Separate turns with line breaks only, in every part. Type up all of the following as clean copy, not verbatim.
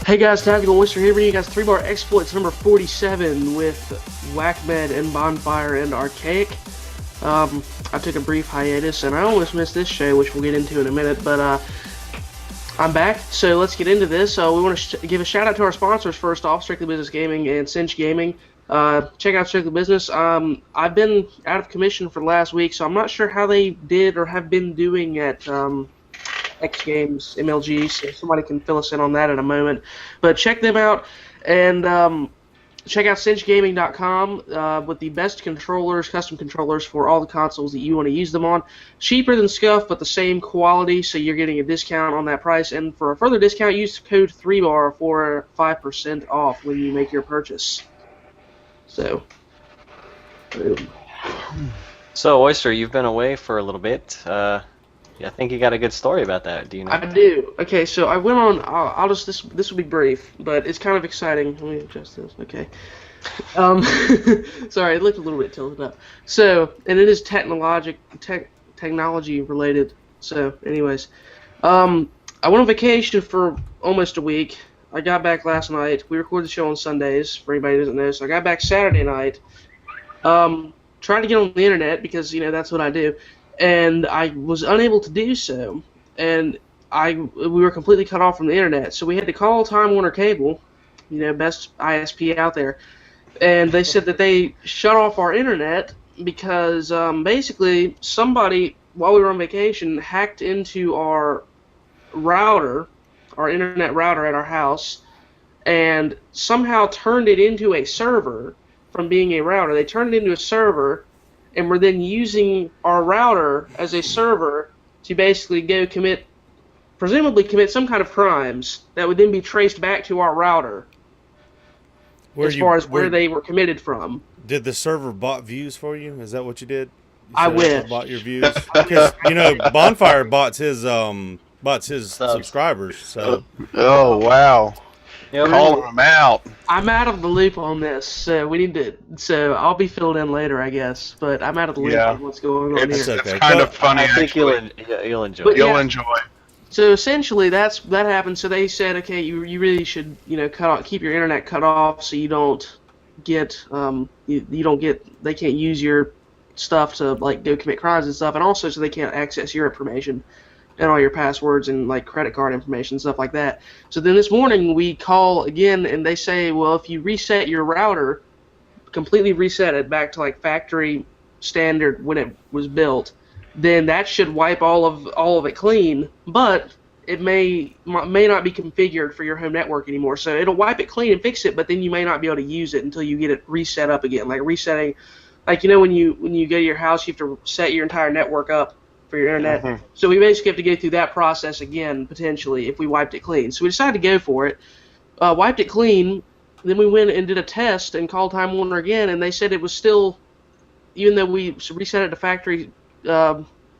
Hey guys, TacticalOyster here, bringing you guys 3-bar exploits number 47 with Whackmed and Bondfire and Archaic. I took a brief hiatus and I almost missed this show, which we'll get into in a minute, but I'm back, so let's get into this. We want to give a shout out to our sponsors first off, Strictly Business Gaming and Cinch Gaming. Check out Strictly Business. I've been out of commission for the last week, so I'm not sure how they did or have been doing at X Games MLG, so somebody can fill us in on that in a moment. But check them out, and check out cinchgaming.com with the best controllers, custom controllers for all the consoles that you want to use them on. Cheaper than Scuff, but the same quality, so you're getting a discount on that price. And for a further discount, use code 3BAR for 5% off when you make your purchase. So, boom.
So, Oyster, you've been away for a little bit. I think you got a good story about that. Do you know?
I do. Okay, so I went on. I'll just this will be brief, but it's kind of exciting. Let me adjust this. Okay. Sorry, it looked a little bit tilted up. So, and it is technology related. So, anyways, I went on vacation for almost a week. I got back last night. We record the show on Sundays, for anybody who doesn't know. So I got back Saturday night. Trying to get on the internet because that's what I do. And I was unable to do so, and we were completely cut off from the internet. So we had to call Time Warner Cable, best ISP out there, and they said that they shut off our internet because basically somebody, while we were on vacation, hacked into our router, our internet router at our house, and somehow turned it into a server from being a router. They turned it into a server, and we're then using our router as a server to basically go presumably commit some kind of crimes that would then be traced back to our router as far as where they were committed from.
Did the server bot views for you? Is that what you did?
I wish.
Bought your views? Because, Bonfire bots his subscribers. So.
Oh, wow. Calling them out.
I'm out of the loop on this, so so I'll be filled in later, I guess. But I'm out of the loop on what's going on here.
It's kind of funny.
I think you'll enjoy it.
You'll enjoy.
So essentially, that happened. So they said, okay, you really should keep your internet cut off so you don't get they can't use your stuff to go commit crimes and stuff, and also so they can't access your information and all your passwords and credit card information and stuff like that. So then this morning we call again and they say, well, if you reset your router, completely reset it back to factory standard when it was built, then that should wipe all of it clean, but it may not be configured for your home network anymore. So it'll wipe it clean and fix it, but then you may not be able to use it until you get it reset up again. Resetting, when you go to your house, you have to set your entire network up for your internet. Mm-hmm. So we basically have to go through that process again, potentially, if we wiped it clean. So we decided to go for it, wiped it clean, then we went and did a test and called Time Warner again, and they said it was still, even though we reset it to factory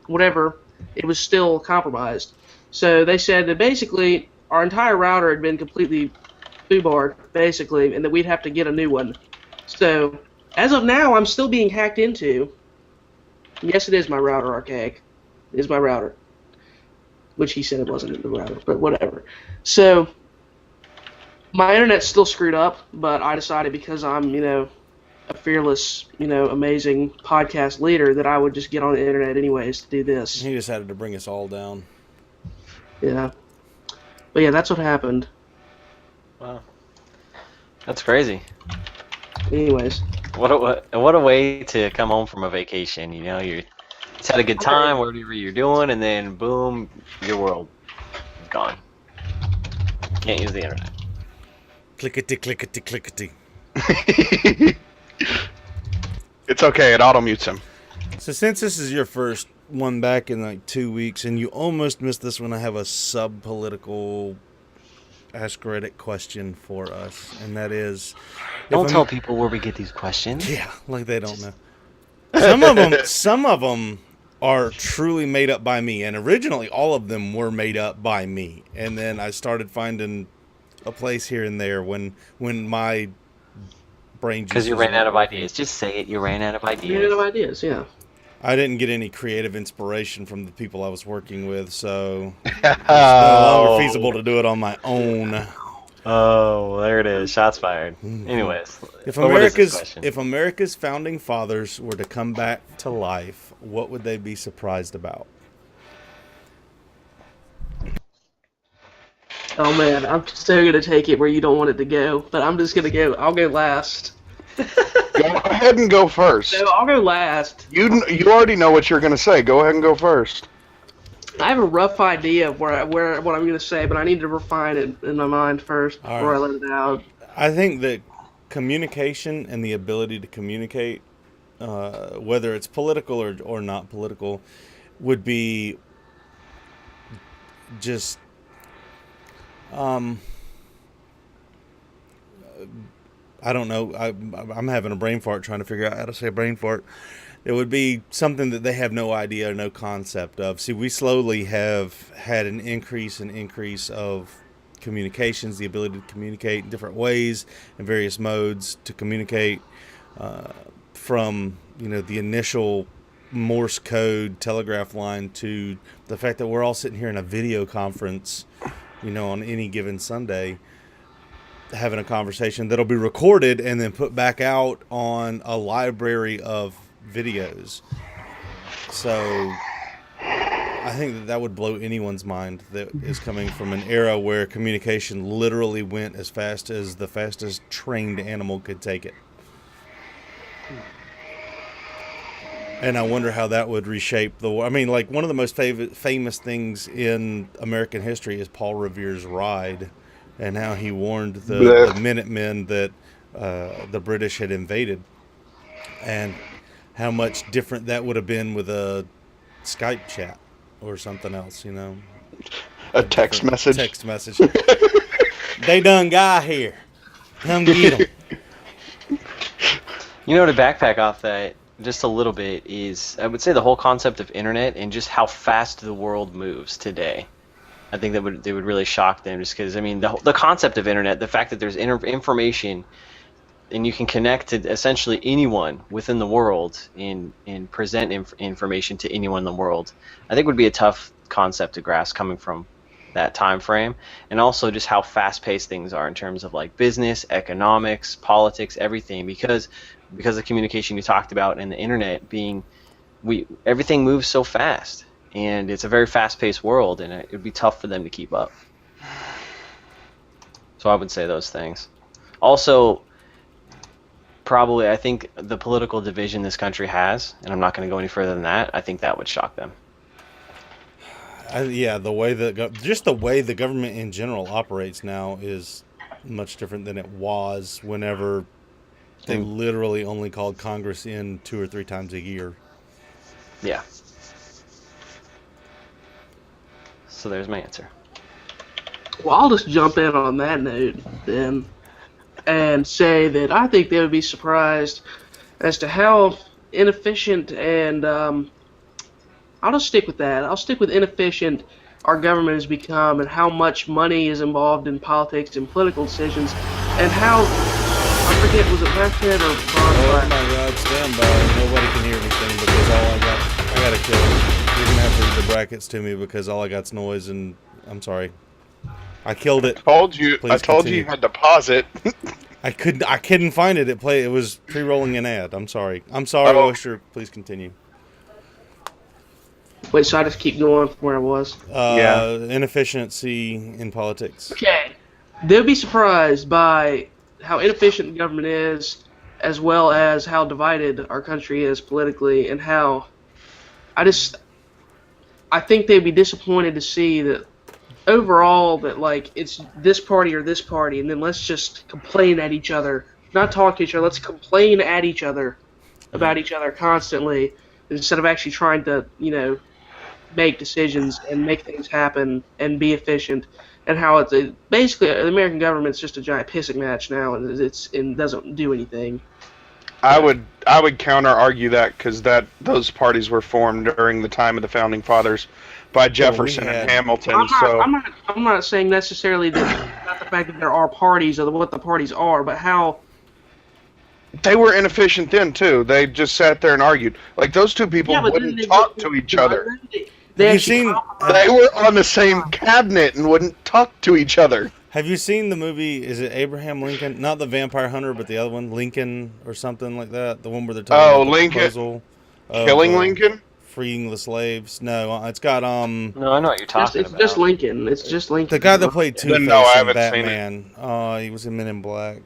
whatever, it was still compromised. So they said that basically our entire router had been completely foobarred, basically, and that we'd have to get a new one. So as of now, I'm still being hacked into. Yes, it is my router, Archaic. It is my router. Which he said it wasn't the router, but whatever. So, my internet's still screwed up, but I decided because I'm, a fearless, amazing podcast leader that I would just get on the internet anyways to do this.
He decided to bring us all down.
Yeah. But yeah, that's what happened.
Wow. That's crazy.
Anyways.
What a way to come home from a vacation. You just had a good time, whatever you're doing, and then boom, your world is gone. Can't use the internet.
Clickety, clickety, clickety.
It's okay. It auto-mutes him.
So since this is your first one back in 2 weeks, and you almost missed this one, I have a sub-political Ask Reddit question for us, and that is...
Don't tell people where we get these questions.
Yeah, like they don't know. Some of them are truly made up by me, and originally all of them were made up by me, and then I started finding a place here and there when my brain juice...
Because you ran out of ideas. Just say it. You ran out of ideas.
You ran out of ideas, yeah.
I didn't get any creative inspiration from the people I was working with, so it's no longer feasible to do it on my own.
Oh, there it is. Shots fired. Anyways,
If
what is this question?
America's founding fathers were to come back to life, what would they be surprised about?
Oh man, I'm so gonna take it where you don't want it to go, but I'm just gonna go. I'll go last.
Go ahead and go first.
So I'll go last.
You already know what you're going to say. Go ahead and go first.
I have a rough idea of what I'm gonna say, but I need to refine it in my mind first before I let it out.
I think that communication and the ability to communicate, whether it's political or not political, would be just I don't know. I'm having a brain fart trying to figure out how to say brain fart. It would be something that they have no idea, no concept of. See, we slowly have had an increase of communications, the ability to communicate in different ways, in various modes to communicate, from the initial Morse code telegraph line to the fact that we're all sitting here in a video conference, on any given Sunday, having a conversation that'll be recorded and then put back out on a library of videos. So I think that would blow anyone's mind that is coming from an era where communication literally went as fast as the fastest trained animal could take it. And I wonder how that would reshape the war. I mean, like, one of the most famous things in American history is Paul Revere's Ride, and how he warned the Minutemen that the British had invaded, and how much different that would have been with a Skype chat or something else,
A text message?
Text message. They done got here. Come get them.
To backpack off that just a little bit is, I would say, the whole concept of internet and just how fast the world moves today. I think that they would really shock them, just because, the concept of internet, the fact that there's information and you can connect to essentially anyone within the world and present information to anyone in the world, I think would be a tough concept to grasp coming from that time frame. And also just how fast-paced things are in terms of like business, economics, politics, everything, because of communication you talked about and the internet being, everything moves so fast, and it's a very fast-paced world, and it would be tough for them to keep up. So I would say those things. Also, probably, I think the political division this country has, and I'm not going to go any further than that, I think that would shock them.
Yeah, the way the government in general operates now is much different than it was whenever they literally only called Congress in 2 or 3 times a year.
Yeah. So there's my answer.
Well, I'll just jump in on that note then and say that I think they would be surprised as to how inefficient and I'll just stick with that. I'll stick with inefficient our government has become, and how much money is involved in politics and political decisions, and how, I forget, was it Blackhead or Bondfire?
Oh my God, stand by. Nobody can hear anything because I gotta kill it. You're gonna have to read the brackets to me because all I got's noise, and I'm sorry. I killed it.
I told you you had to pause it.
I couldn't find it. It was pre-rolling an ad. I'm sorry. Oyster. Please continue.
Wait, so I just keep going from where I was?
Inefficiency in politics.
Okay. They'll be surprised by how inefficient the government is, as well as how divided our country is politically, and how I think they'd be disappointed to see that overall that, like, it's this party or this party, and then let's just complain at each other. Not talk to each other, let's complain at each other about each other constantly, instead of actually trying to, make decisions and make things happen and be efficient. And how it's basically the American government's just a giant pissing match now, and it doesn't do anything.
I would counter argue that because those parties were formed during the time of the founding fathers by Jefferson and Hamilton.
I'm not saying necessarily that, not the fact that there are parties or what the parties are, but how
they were inefficient then too. They just sat there and argued. Like, those two people wouldn't talk to each other.
They
were on the same cabinet and wouldn't talk to each other.
Have you seen the movie? Is it Abraham Lincoln? Not the Vampire Hunter, but the other one, Lincoln or something like that. The one where they're talking about the
Lincoln.
proposal of,
Killing Lincoln?
freeing the slaves. No, it's got
No, I know what you're talking
It's
about.
just Lincoln. It's just Lincoln.
the guy that played Two-Face
No, I
in
haven't seen
Batman. Oh, he was in Men in Black.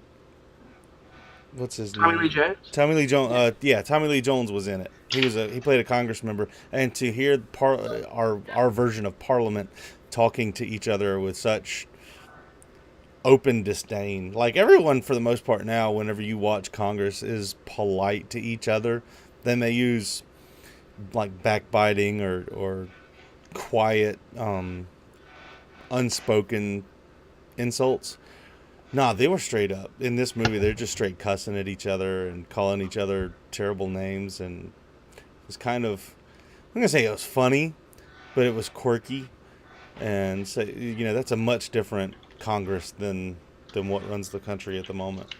What's his
Tommy
name?
Lee Jones.
Tommy Lee Jones. Yeah, Tommy Lee Jones was in it. He played a Congress member, and to hear our version of Parliament talking to each other with such open disdain, like everyone for the most part now, whenever you watch Congress, is polite to each other. Then they use like backbiting or quiet, unspoken insults. Nah, they were straight up. In this movie, they're just straight cussing at each other and calling each other terrible names. And it was kind of, I'm going to say it was funny, but it was quirky. And so, that's a much different Congress than what runs the country at the moment.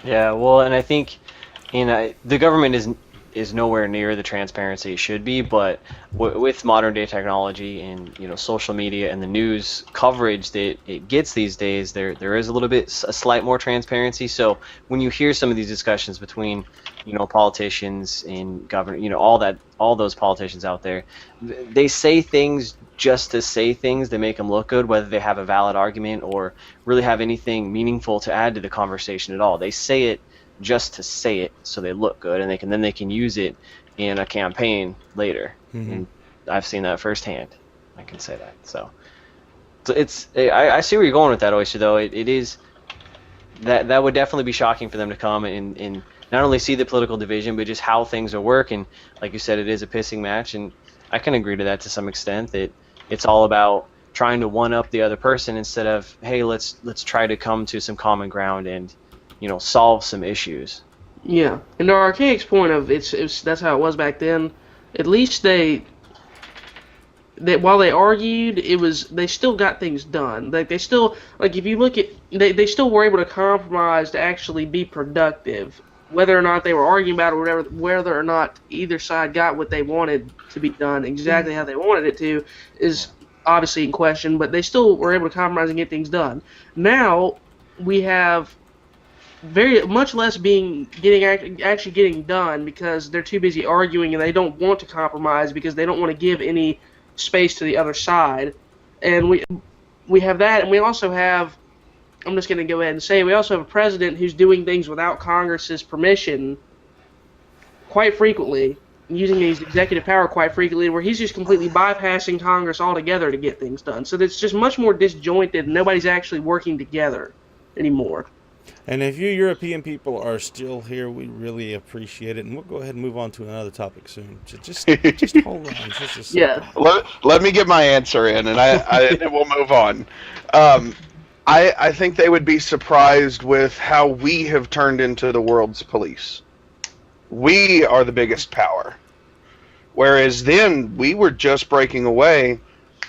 Yeah, well, and I think the government is nowhere near the transparency it should be, but with modern day technology and social media and the news coverage that it gets these days, there is a slight more transparency. So when you hear some of these discussions between politicians and government, all those politicians out there, they say things just to say things to make them look good, whether they have a valid argument or really have anything meaningful to add to the conversation at all. They say it just to say it so they look good, and they can use it in a campaign later.
Mm-hmm.
And I've seen that firsthand. I can say that. So it's I see where you're going with that, Oyster. Though it is that would definitely be shocking for them to come and not only see the political division, but just how things are working. Like you said, it is a pissing match, and I can agree to that to some extent. That it's all about trying to one up the other person instead of, hey, let's try to come to some common ground and solve some issues.
Yeah, and to Archaic's point of it's that's how it was back then. At least they while they argued, they still got things done. Like they still, like if you look at they still were able to compromise to actually be productive, whether or not they were arguing about it or whatever, whether or not either side got what they wanted to be done exactly how they wanted it to is obviously in question. But they still were able to compromise and get things done. Now we have very much less actually getting done because they're too busy arguing and they don't want to compromise because they don't want to give any space to the other side. And we have that, and we also have, I'm just going to go ahead and say, we also have a president who's doing things without Congress's permission quite frequently, using his executive power quite frequently, where he's just completely bypassing Congress altogether to get things done. So it's just much more disjointed, and nobody's actually working together anymore.
And if you European people are still here, we really appreciate it. And we'll go ahead and move on to another topic soon. Just hold on. Just a second.
Yeah.
Let me get my answer in, and and we'll move on. I think they would be surprised with how we have turned into the world's police. We are the biggest power. Whereas then, we were just breaking away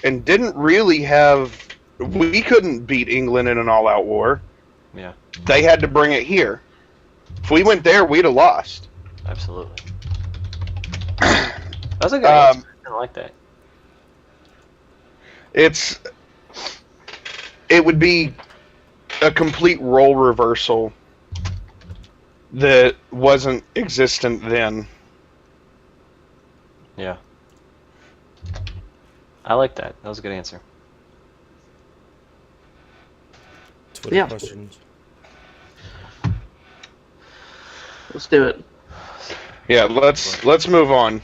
and didn't really have... We couldn't beat England in an all-out war.
Yeah.
They had to bring it here. If we went there, we'd have lost.
Absolutely. That's a good answer. I like that.
It would be a complete role reversal that wasn't existent then.
Yeah. I like that. That was a good answer.
Twitter questions.
Let's do it.
Yeah, let's move on.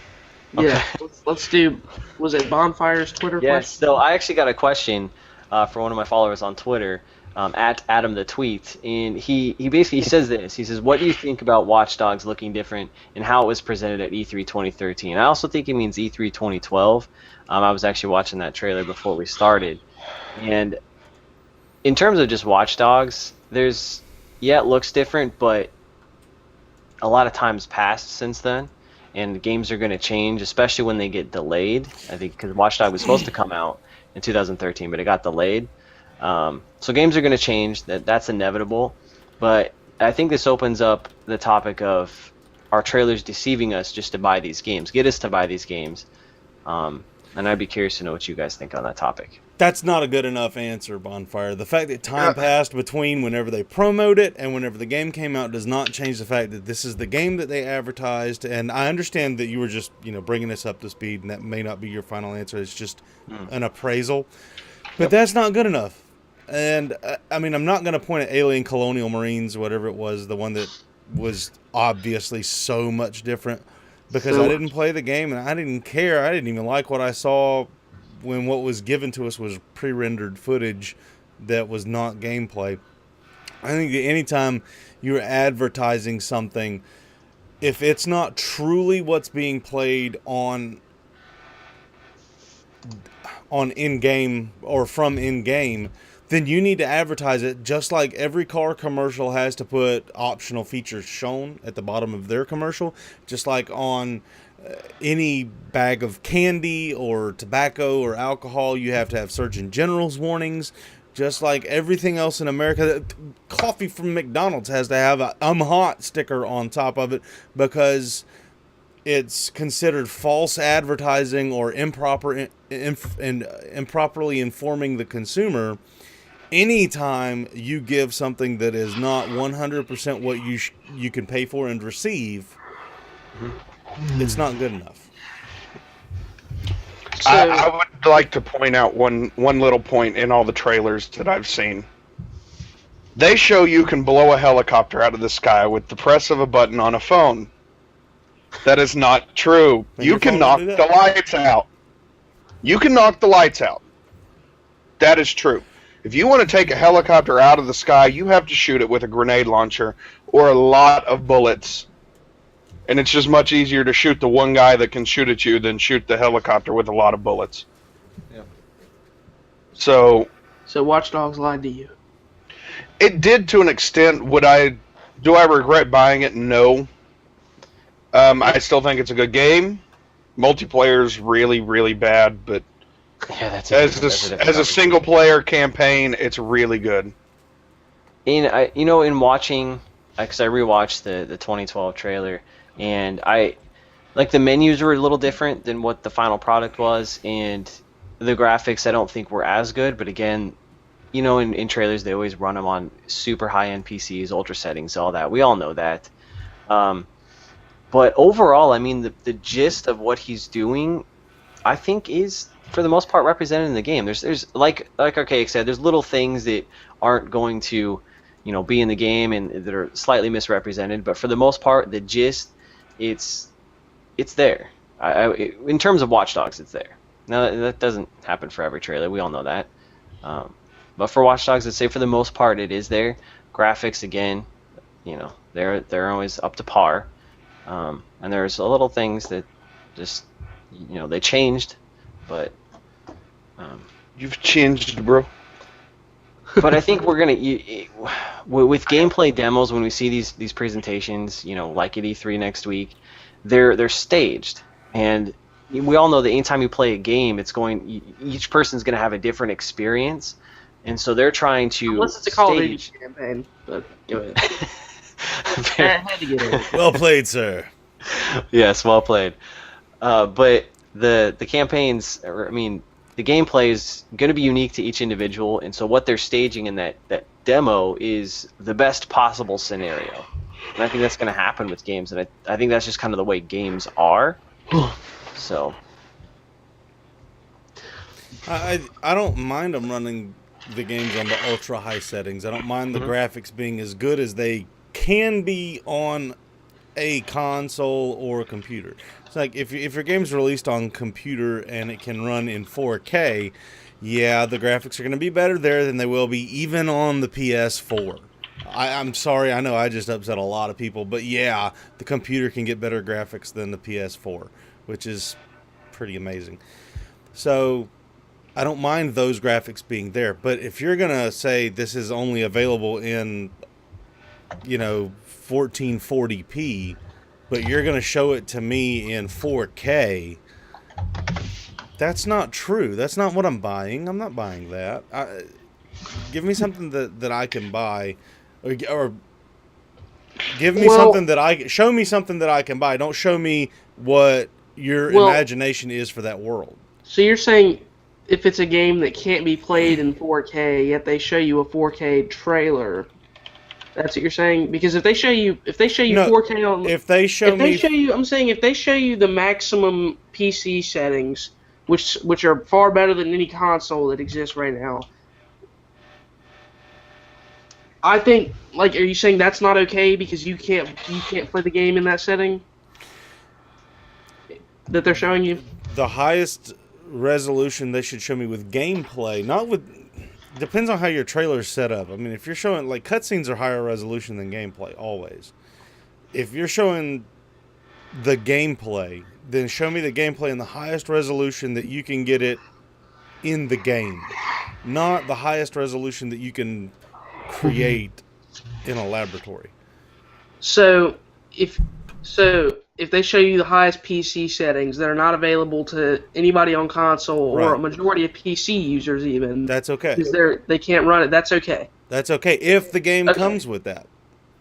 Yeah, let's do. Was it Bondfire's Twitter question?
Yes. So I actually got a question for one of my followers on Twitter, at Adam the Tweet, and he basically says this. He says, "What do you think about Watchdogs looking different and how it was presented at E3 2013?" I also think he means E3 2012. I was actually watching that trailer before we started, and in terms of just Watchdogs, it looks different, but a lot of time's passed since then, and games are going to change, especially when they get delayed. I think because Watchdog was supposed to come out in 2013, but it got delayed. So games are going to change. That's inevitable. But I think this opens up the topic of, are trailers deceiving us just to buy these games, get us to buy these games? And I'd be curious to know what you guys think on that topic.
That's not a good enough answer, Bondfire. The fact that time passed between whenever they promote it and whenever the game came out does not change the fact that this is the game that they advertised. And I understand that you were just, bringing us up to speed, and that may not be your final answer. It's just an appraisal. But that's not good enough. And, I'm not going to point at Alien Colonial Marines, whatever it was, the one that was obviously so much different, because I didn't play the game and I didn't care. I didn't even like what I saw when what was given to us was pre-rendered footage that was not gameplay. I think that anytime you're advertising something, if it's not truly what's being played on in-game or from in-game, then you need to advertise it just like every car commercial has to put optional features shown at the bottom of their commercial, just like on any bag of candy or tobacco or alcohol, you have to have Surgeon General's warnings. Just like everything else in America, coffee from McDonald's has to have a "I'm hot" sticker on top of it because it's considered false advertising or improperly informing the consumer. Anytime you give something that is not 100% what you can pay for and receive, it's not good enough.
So,
I would like to point out one little point in all the trailers that I've seen. They show you can blow a helicopter out of the sky with the press of a button on a phone. That is not true. You can knock the lights out. You can knock the lights out. That is true. If you want to take a helicopter out of the sky, you have to shoot it with a grenade launcher or a lot of bullets. And it's just much easier to shoot the one guy that can shoot at you than shoot the helicopter with a lot of bullets.
Yeah.
So
Watchdogs lied to you.
it did to an extent. Do I regret buying it? No. I still think it's a good game. Multiplayer's really, really bad, but
Yeah, that's
as a single player campaign, it's really good.
In watching, because I rewatched the 2012 trailer, and the menus were a little different than what the final product was, and the graphics I don't think were as good. But again, in trailers they always run them on super high-end PCs, ultra settings, all that. We all know that. But overall, the gist of what he's doing, I think, is for the most part represented in the game. There's like Archaic said, there's little things that aren't going to, be in the game and that are slightly misrepresented. But for the most part, the gist, it's there. In terms of Watchdogs, it's there. Now that doesn't happen for every trailer. We all know that. But for Watchdogs, I'd say for the most part, it is there. Graphics, again, they're always up to par. And there's a little things that just, they changed, but
You've changed, bro.
but I think we're gonna with gameplay demos when we see these presentations, like at E3 next week, they're staged, and we all know that anytime you play a game, each person's gonna have a different experience, and so they're trying to
Unless it's a Call of Duty campaign, but go ahead. I had to get it.
Well played, sir.
Yes, well played. But the campaigns, the gameplay is going to be unique to each individual, and so what they're staging in that demo is the best possible scenario. And I think that's going to happen with games, and I think that's just kind of the way games are. So
I don't mind them running the games on the ultra high settings. I don't mind the graphics being as good as they can be on a console or a computer. It's like if your game's released on computer and it can run in 4K, yeah, the graphics are going to be better there than they will be even on the PS4. I'm sorry, I know I just upset a lot of people, but yeah, the computer can get better graphics than the PS4, which is pretty amazing. So I don't mind those graphics being there, but if you're going to say this is only available in 1440p, but you're going to show it to me in 4K, that's not true. That's not what I'm buying. I'm not buying that. Give me something that I can buy, or give me something that show me something that I can buy. Don't show me what your imagination is for that world.
So you're saying if it's a game that can't be played in 4K, yet they show you a 4K trailer, that's what you're saying? Because if they show you
No,
4K on
if they show
if they
me
show you I'm saying if they show you the maximum PC settings, which are far better than any console that exists right now, I think, like, are you saying that's not okay because you can't play the game in that setting that they're showing you?
the highest resolution they should show me with gameplay, not with. Depends on how your trailer's set up. I mean, if you're showing, like, cutscenes are higher resolution than gameplay always. If you're showing the gameplay, then show me the gameplay in the highest resolution that you can get it in the game, not the highest resolution that you can create in a laboratory.
So if if they show you the highest PC settings that are not available to anybody on console or
Right.
a majority of PC users even,
That's okay.
because they can't run it, that's okay.
That's okay if the game
Okay.
comes with that.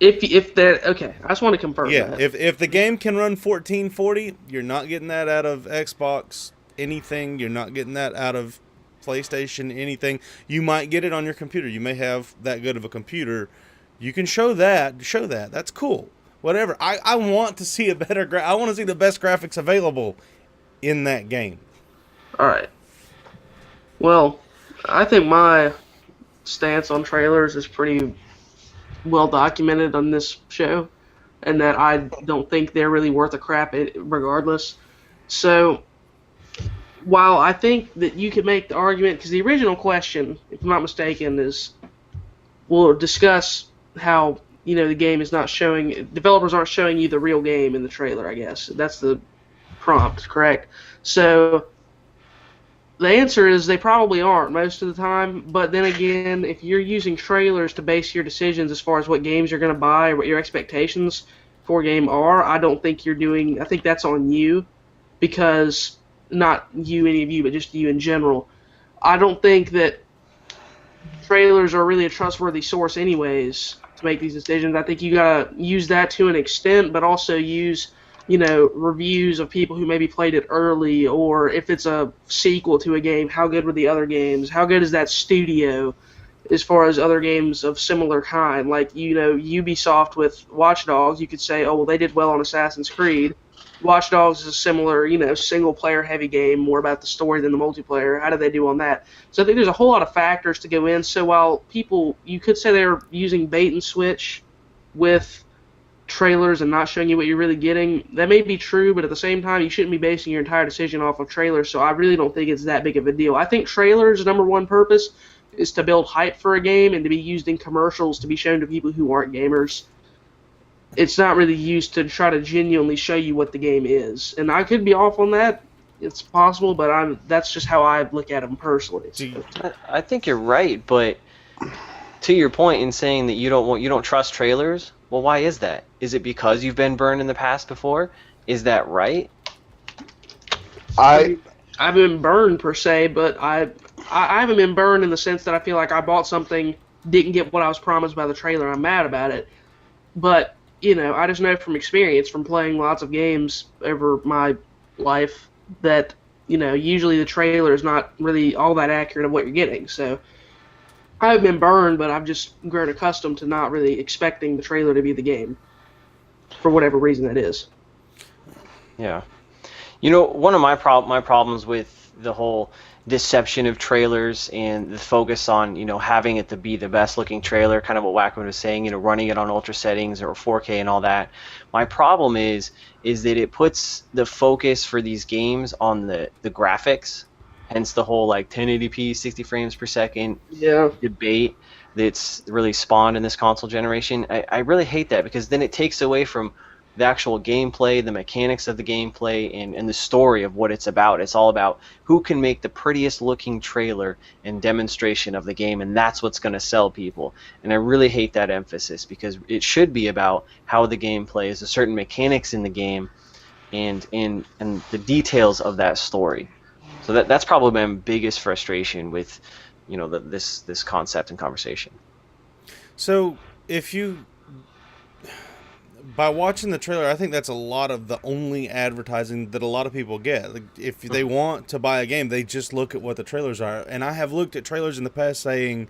If that okay, I just want to confirm
Yeah,
that.
if the game can run 1440, you're not getting that out of Xbox anything. You're not getting that out of PlayStation anything. You might get it on your computer. You may have that good of a computer. You can show that. That's cool. Whatever. I want to see a better. I want to see the best graphics available in that game.
All right. Well, I think my stance on trailers is pretty well documented on this show, and that I don't think they're really worth a crap regardless. So, while I think that you could make the argument, because the original question, if I'm not mistaken, is we'll discuss how the game is not showing, developers aren't showing you the real game in the trailer. I guess that's the prompt, correct? So the answer is they probably aren't most of the time, but then again, if you're using trailers to base your decisions as far as what games you're going to buy or what your expectations for a game are, I think that's on you, because not you, any of you, but just you in general. I don't think that trailers are really a trustworthy source anyways to make these decisions. I think you got to use that to an extent, but also use reviews of people who maybe played it early, or if it's a sequel to a game, how good were the other games? How good is that studio as far as other games of similar kind? Like, Ubisoft with Watchdogs, you could say, oh, well, they did well on Assassin's Creed. Watchdogs is a similar, single-player heavy game, more about the story than the multiplayer. How did they do on that? So I think there's a whole lot of factors to go in. So while you could say they're using bait and switch with trailers and not showing you what you're really getting, that may be true, but at the same time, you shouldn't be basing your entire decision off of trailers, so I really don't think it's that big of a deal. I think trailers' number one purpose is to build hype for a game and to be used in commercials to be shown to people who aren't gamers. It's not really used to try to genuinely show you what the game is. And I could be off on that. It's possible, but that's just how I look at them personally. So.
I think you're right, but to your point in saying that you don't trust trailers, well, why is that? Is it because you've been burned in the past before? Is that right?
I haven't been burned per se, but I haven't been burned in the sense that I feel like I bought something, didn't get what I was promised by the trailer, I'm mad about it. But, I just know from experience, from playing lots of games over my life, that, usually the trailer is not really all that accurate of what you're getting. So I haven't been burned, but I've just grown accustomed to not really expecting the trailer to be the game, for whatever reason that is.
Yeah. One of my problems with the whole deception of trailers and the focus on, having it to be the best looking trailer, kind of what Wackman was saying, running it on ultra settings or 4K and all that. My problem is that it puts the focus for these games on the graphics, hence the whole 1080p 60 frames per second debate that's really spawned in this console generation. I really hate that, because then it takes away from the actual gameplay, the mechanics of the gameplay, and the story of what it's about. It's all about who can make the prettiest looking trailer and demonstration of the game, and that's what's going to sell people. And I really hate that emphasis, because it should be about how the game plays, the certain mechanics in the game, and the details of that story. So that's probably my biggest frustration with, this concept and conversation.
So if you, by watching the trailer, I think that's a lot of the only advertising that a lot of people get. Like, if they want to buy a game, they just look at what the trailers are. And I have looked at trailers in the past saying,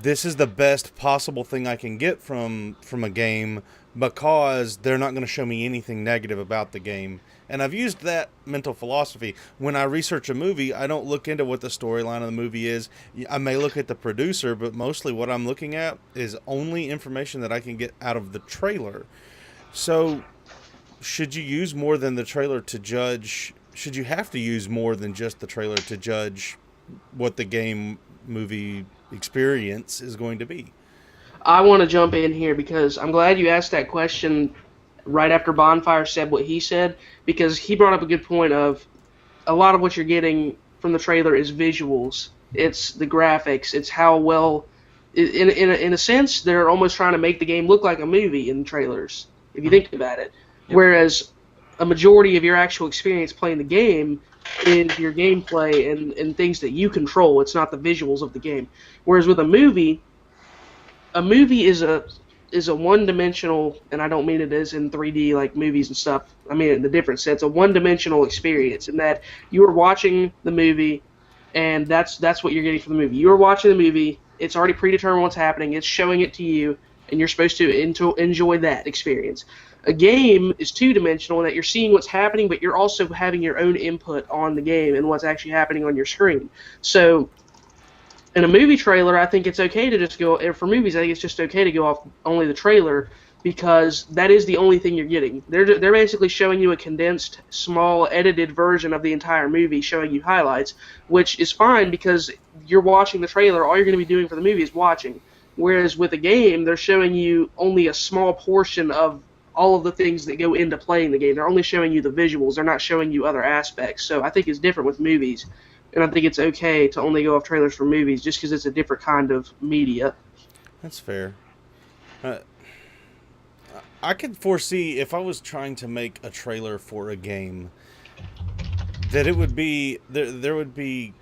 this is the best possible thing I can get from a game because they're not going to show me anything negative about the game. And I've used that mental philosophy. When I research a movie, I don't look into what the storyline of the movie is. I may look at the producer, but mostly what I'm looking at is only information that I can get out of the trailer. So, should you use more than the trailer to judge? Should you have to use more than just the trailer to judge what the game movie experience is going to be?
I want to jump in here because I'm glad you asked that question right after Bondfire said what he said, because he brought up a good point of a lot of what you're getting from the trailer is visuals. It's the graphics. It's how well, in a sense, they're almost trying to make the game look like a movie in trailers, if you think about it.
Yep.
Whereas a majority of your actual experience playing the game is your gameplay and things that you control. It's not the visuals of the game. Whereas with a movie is a one-dimensional, and I don't mean it as in 3D like movies and stuff. I mean it in the different sense, a one-dimensional experience in that you are watching the movie, and that's what you're getting from the movie. You are watching the movie, it's already predetermined what's happening, it's showing it to you, and you're supposed to enjoy that experience. A game is two-dimensional in that you're seeing what's happening, but you're also having your own input on the game and what's actually happening on your screen. So in a movie trailer, I think it's okay to just go, for movies, I think it's just okay to go off only the trailer because that is the only thing you're getting. They're basically showing you a condensed, small, edited version of the entire movie, showing you highlights, which is fine because you're watching the trailer. All you're going to be doing for the movie is watching. Whereas with a game, they're showing you only a small portion of all of the things that go into playing the game. They're only showing you the visuals. They're not showing you other aspects. So I think it's different with movies. And I think it's okay to only go off trailers for movies just because it's a different kind of media.
That's fair. I could foresee if I was trying to make a trailer for a game that it would be there would be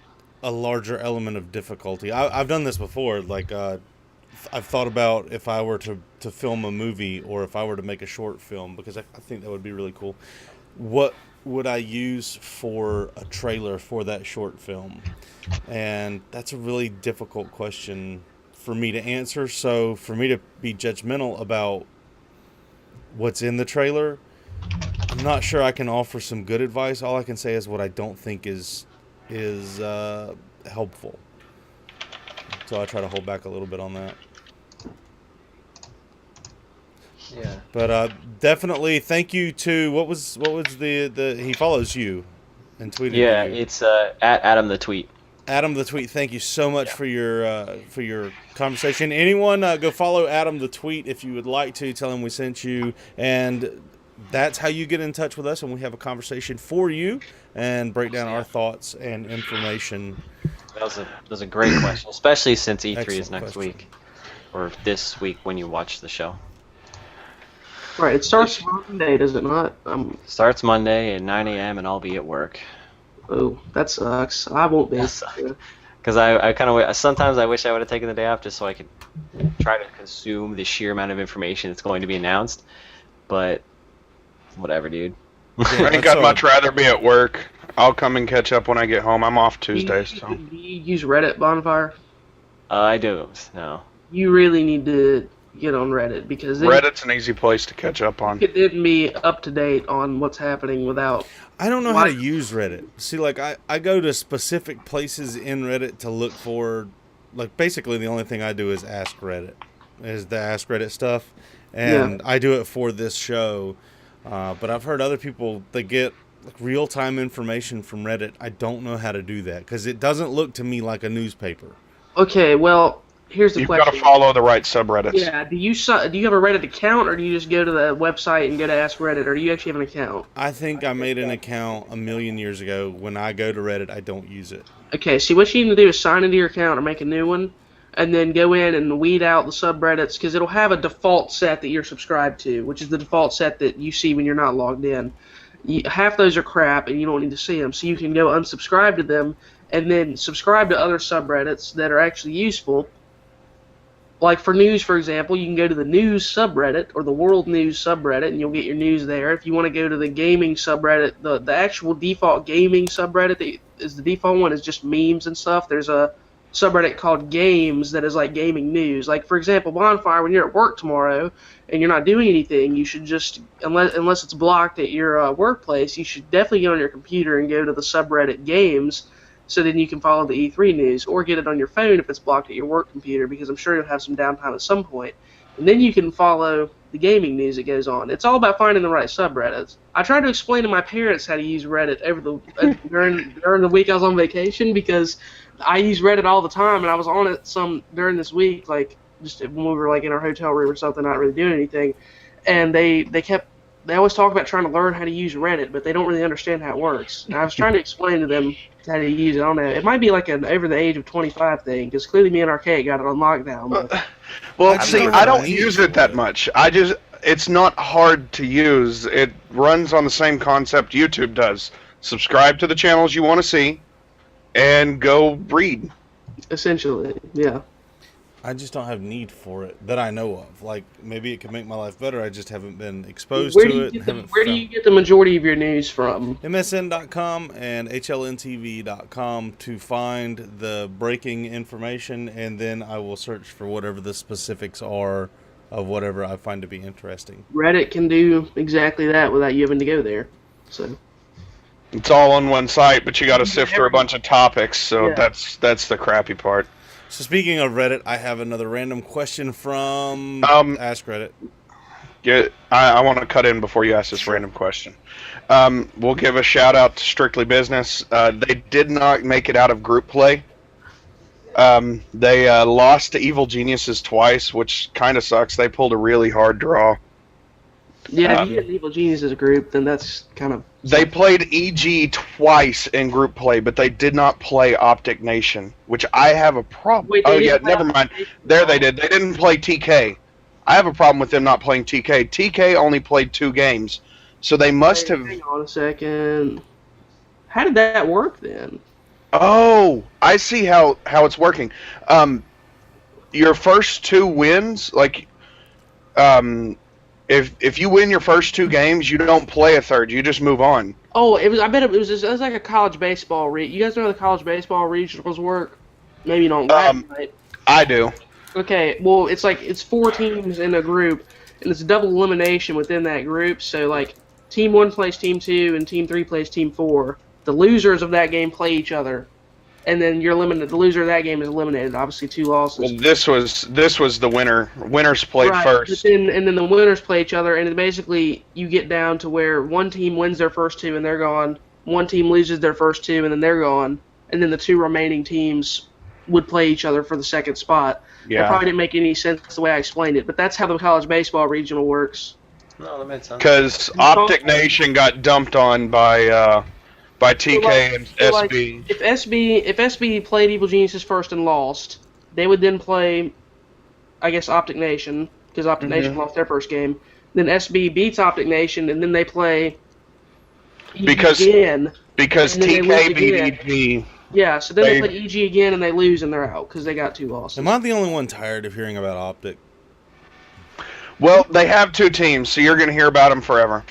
a larger element of difficulty. I've done this before. Like I've thought about if I were to film a movie or if I were to make a short film, because I think that would be really cool. What would I use for a trailer for that short film? And that's a really difficult question for me to answer. So for me to be judgmental about what's in the trailer, I'm not sure I can offer some good advice. All I can say is what I don't think is helpful. So I try to hold back a little bit on that.
Yeah.
But definitely thank you to what was the he follows you and tweeted.
Yeah,
you.
it's at Adam the Tweet.
Adam the Tweet, thank you so much for your conversation. Anyone go follow Adam the Tweet if you would like to. Tell him we sent you, and that's how you get in touch with us, and we have a conversation for you and break down our thoughts and information.
That was a great question, especially since E3 is
Excellent
next
question.
week, or this week when you watch the show.
Right, it starts Monday, does it not?
Starts Monday at 9 a.m. and I'll be at work.
Oh, that sucks. I won't be.
Because I kind of sometimes I wish I would have taken the day off just so I could try to consume the sheer amount of information that's going to be announced. But whatever, dude.
I think I'd much rather be at work. I'll come and catch up when I get home. I'm off Tuesdays. So.
Do you use Reddit, Bonfire?
I do. No.
You really need to get on Reddit because
Reddit's an easy place to catch up on.
it didn't be up to date on what's happening without.
I don't know how to use Reddit. See, like I go to specific places in Reddit to look for, like basically the only thing I do is ask Reddit, is the ask Reddit stuff, and I do it for this show. But I've heard other people that get like real-time information from Reddit. I don't know how to do that because it doesn't look to me like a newspaper.
Okay, well, here's the
You've
question.
got to follow the right subreddits.
Yeah, do you have a Reddit account, or do you just go to the website and go to Ask Reddit, or do you actually have an account?
I think I made an account a million years ago. When I go to Reddit, I don't use it.
Okay, see, what you need to do is sign into your account or make a new one, and then go in and weed out the subreddits, because it'll have a default set that you're subscribed to, which is the default set that you see when you're not logged in. Half those are crap, and you don't need to see them, so you can go unsubscribe to them, and then subscribe to other subreddits that are actually useful, like for news, for example, you can go to the news subreddit or the world news subreddit, and you'll get your news there. If you want to go to the gaming subreddit, the actual default gaming subreddit that is the default one is just memes and stuff. There's a subreddit called games that is like gaming news. Like for example, Bondfire, when you're at work tomorrow and you're not doing anything, you should just, unless it's blocked at your workplace, you should definitely get on your computer and go to the subreddit games, so then you can follow the E3 news, or get it on your phone if it's blocked at your work computer, because I'm sure you'll have some downtime at some point. And then you can follow the gaming news that goes on. It's all about finding the right subreddits. I tried to explain to my parents how to use Reddit during the week I was on vacation, because I use Reddit all the time, and I was on it some during this week, like just when we were like in our hotel room or something, not really doing anything. And they always talk about trying to learn how to use Reddit, but they don't really understand how it works. And I was trying to explain to them how to use it. I don't know. It might be like an over the age of 25 thing, because clearly me and Arcade got it on lockdown. But
Well, see, I don't use it that much. It's not hard to use. It runs on the same concept YouTube does. Subscribe to the channels you want to see, and go read.
essentially, yeah.
I just don't have need for it that I know of. Like, maybe it could make my life better. I just haven't been exposed to it.
Where do you get the majority of your news from?
MSN.com and HLNTV.com to find the breaking information, and then I will search for whatever the specifics are of whatever I find to be interesting.
Reddit can do exactly that without you having to go there. So
It's all on one site, but you got to sift through a bunch of topics, so
Yeah.
that's the crappy part.
So speaking of Reddit, I have another random question from Ask Reddit.
Yeah, I want to cut in before you ask this random question. We'll give a shout out to Strictly Business. They did not make it out of group play. They lost to Evil Geniuses twice, which kind of sucks. They pulled a really hard draw.
yeah, if you get Evil Genius as a group, then that's kind of
They played EG twice in group play, but they did not play Optic Nation, which I have a problem.
Wait, they
Oh
didn't
yeah,
play
never
Optic
mind.
Nation?
There they did. They didn't play TK. I have a problem with them not playing TK. TK only played 2 games, so they must have.
Hang on a second. How did that work then?
Oh, I see how it's working. Your first 2 wins, like, if you win your first 2 games, you don't play a third. You just move on.
Oh, it was. I bet it was like a college baseball. You guys know how the college baseball regionals work? Maybe you don't. Right?
I do.
Okay, well, it's 4 teams in a group, and it's double elimination within that group. So like, Team 1 plays Team 2, and Team 3 plays Team 4. The losers of that game play each other, and then you're eliminated. The loser of that game is eliminated. Obviously, 2 losses.
Well, this was the winner. Winners played
Right,
first.
but then the winners play each other, and then basically you get down to where one team wins their first 2 and they're gone. One team loses their first 2 and then they're gone, and then the 2 remaining teams would play each other for the second spot.
Yeah.
That probably didn't make any sense the way I explained it, but that's how the college baseball regional works.
No, that made sense.
Because Optic Nation got dumped on by TK and
So, like,
SB.
if SB played Evil Geniuses first and lost, they would then play, I guess, Optic Nation, because Optic Nation lost their first game. Then SB beats Optic Nation, and then they play EG
Because
again.
Because
and then they
TK
lose
beat
again.
EG.
Yeah, so then they
they-
play EG again, and they lose, and they're out, because they got 2 losses.
Am I the only one tired of hearing about Optic?
Well, they have 2 teams, so you're going to hear about them forever.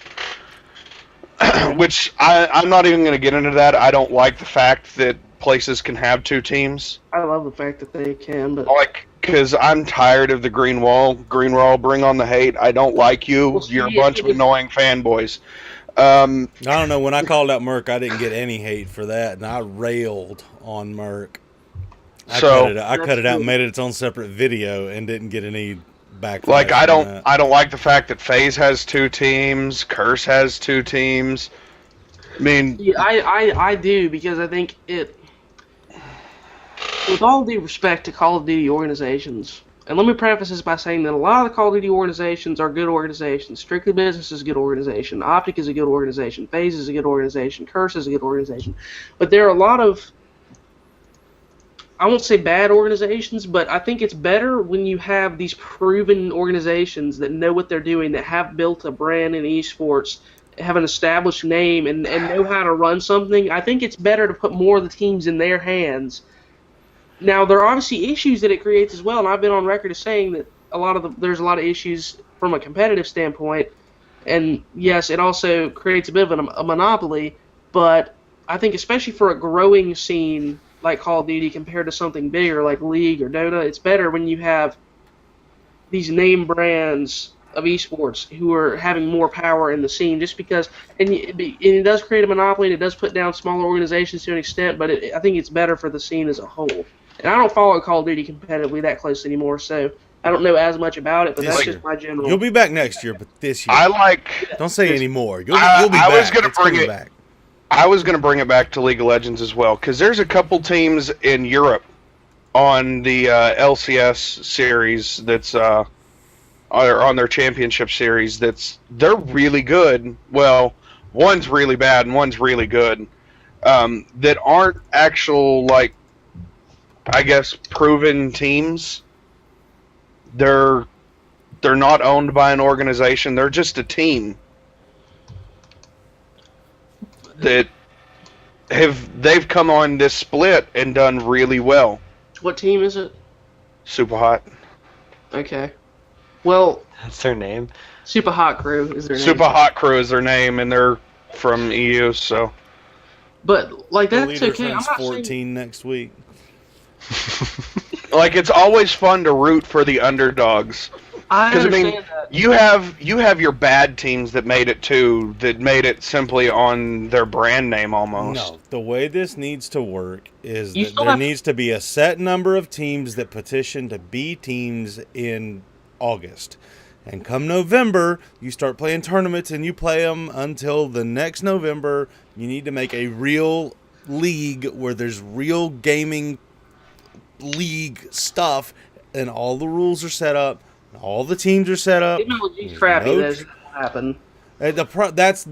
Which I'm not even going to get into that. I don't like the fact that places can have 2 teams.
I love the fact that they can, but
Because I'm tired of the Green Wall. Green Wall, bring on the hate. I don't like you.
Well, see,
You're a bunch
it
of
was-
annoying fanboys.
I don't know. When I called out Merc, I didn't get any hate for that, and I railed on Merc. I cut it out and made it its own separate video, and didn't get any backlash.
Like I
from that.
don't like the fact that FaZe has 2 teams, Curse has 2 teams. I mean,
yeah, I do, because I think it, with all due respect to Call of Duty organizations, and let me preface this by saying that a lot of the Call of Duty organizations are good organizations. Strictly Business is a good organization. Optic is a good organization. FaZe is a good organization. Curse is a good organization. But there are a lot of, I won't say bad organizations, but I think it's better when you have these proven organizations that know what they're doing, that have built a brand in esports, have an established name, and know how to run something. I think it's better to put more of the teams in their hands Now there are obviously issues that it creates as well, and I've been on record as saying that there's a lot of issues from a competitive standpoint, and yes, it also creates a bit of a monopoly. But I think especially for a growing scene like Call of Duty compared to something bigger like League or Dota, it's better when you have these name brands of esports who are having more power in the scene, just because, and it does create a monopoly, and it does put down smaller organizations to an extent, but I think it's better for the scene as a whole. And I don't follow Call of Duty competitively that close anymore, so I don't know as much about it, but that's just my general.
You'll be back next year, but this year. Don't say anymore. You'll be back.
I was going to bring it
back.
I was going to bring it back to League of Legends as well, because there's a couple teams in Europe on the LCS series that's on their championship series they're really good. Well, one's really bad and one's really good. That aren't actual, like, I guess, proven teams. They're not owned by an organization. They're just a team that they've come on this split and done really well.
What team is it?
Super Hot.
Okay. Well,
That's their name.
Super Hot Crew is their name.
Super Hot Crew is their name, and they're from EU, so.
But, like,
The
that's
leader
okay. I'm
turns
not
14
saying...
next week.
Like, it's always fun to root for the underdogs.
I
Because, I
understand
mean,
that.
you have your bad teams that made it too, that made it simply on their brand name almost.
No, the way this needs to work is
You
that
still
there
have-
needs to be a set number of teams that petition to be teams in August. And come November, you start playing tournaments and you play them until the next November. You need to make a real league where there's real gaming league stuff and all the rules are set up, all the teams are set up.
Technology's crappy.
No-
That's not gonna happen.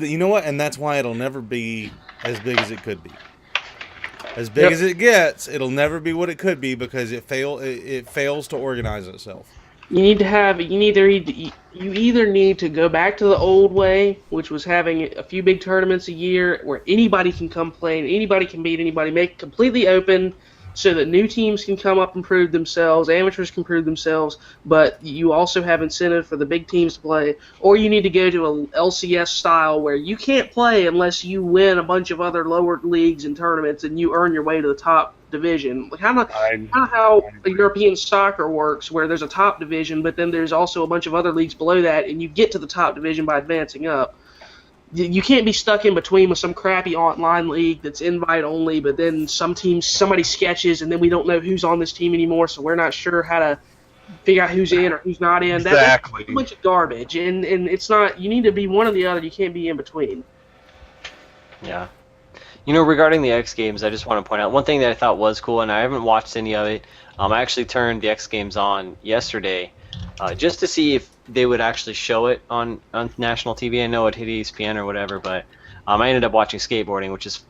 You know what? And that's why it'll never be as big as it could be. As big as it gets, it'll never be what it could be because it fails to organize itself.
You either need to go back to the old way, which was having a few big tournaments a year where anybody can come play and anybody can beat anybody, make it completely open so that new teams can come up and prove themselves, amateurs can prove themselves, but you also have incentive for the big teams to play. Or you need to go to a LCS style where you can't play unless you win a bunch of other lower leagues and tournaments and you earn your way to the top division. Like kind of how European soccer works, where there's a top division, but then there's also a bunch of other leagues below that, and you get to the top division by advancing up. You can't be stuck in between with some crappy online league that's invite only, but then somebody sketches, and then we don't know who's on this team anymore, so we're not sure how to figure out who's in or who's not in.
Exactly.
That's a bunch of garbage, and it's not. You need to be one or the other. You can't be in between.
Yeah. You know, regarding the X Games, I just want to point out one thing that I thought was cool, and I haven't watched any of it. I actually turned the X Games on yesterday just to see if they would actually show it on national TV. I know it hit ESPN or whatever, but I ended up watching skateboarding, which is,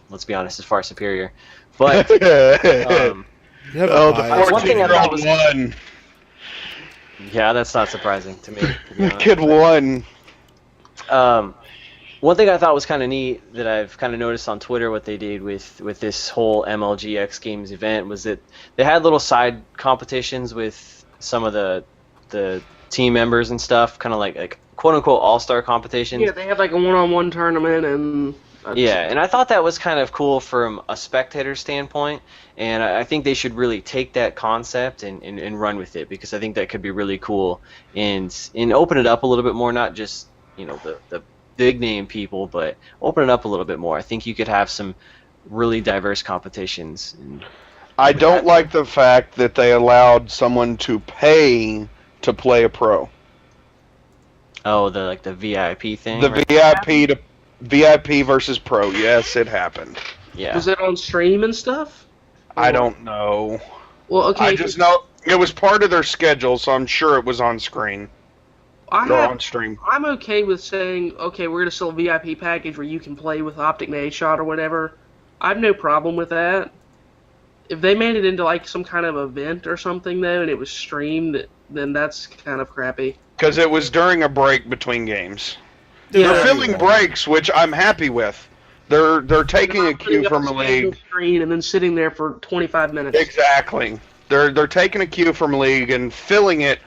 let's be honest, is far superior. But
The
one thing I thought was
14-year-old won.
Yeah, that's not surprising to me. To be honest.
Kid won.
One thing I thought was kind of neat that I've kind of noticed on Twitter what they did with this whole MLG X Games event was that they had little side competitions with some of the team members and stuff, kind of like quote unquote all-star competitions.
Yeah, they had like a one-on-one tournament and.
Yeah, and I thought that was kind of cool from a spectator standpoint, and I think they should really take that concept and run with it, because I think that could be really cool and open it up a little bit more, not just, you know, the big name people, but open it up a little bit more. I think you could have some really diverse competitions.
I don't like the fact that they allowed someone to pay to play a pro.
Oh, the VIP thing?
The
right?
VIP versus pro. Yes, it happened.
Yeah.
Was it on stream and stuff?
I don't know.
Well, okay.
I just know it was part of their schedule, so I'm sure it was on screen. On stream.
I'm okay with saying, okay, we're going to sell a VIP package where you can play with Optic Nade Shot or whatever. I have no problem with that. If they made it into like some kind of event or something, though, and it was streamed, then that's kind of crappy.
Because it was during a break between games.
Yeah.
They're filling breaks, which I'm happy with. They're taking a cue from a league.
Screen and then sitting there for 25 minutes.
Exactly. They're taking a cue from a league and filling it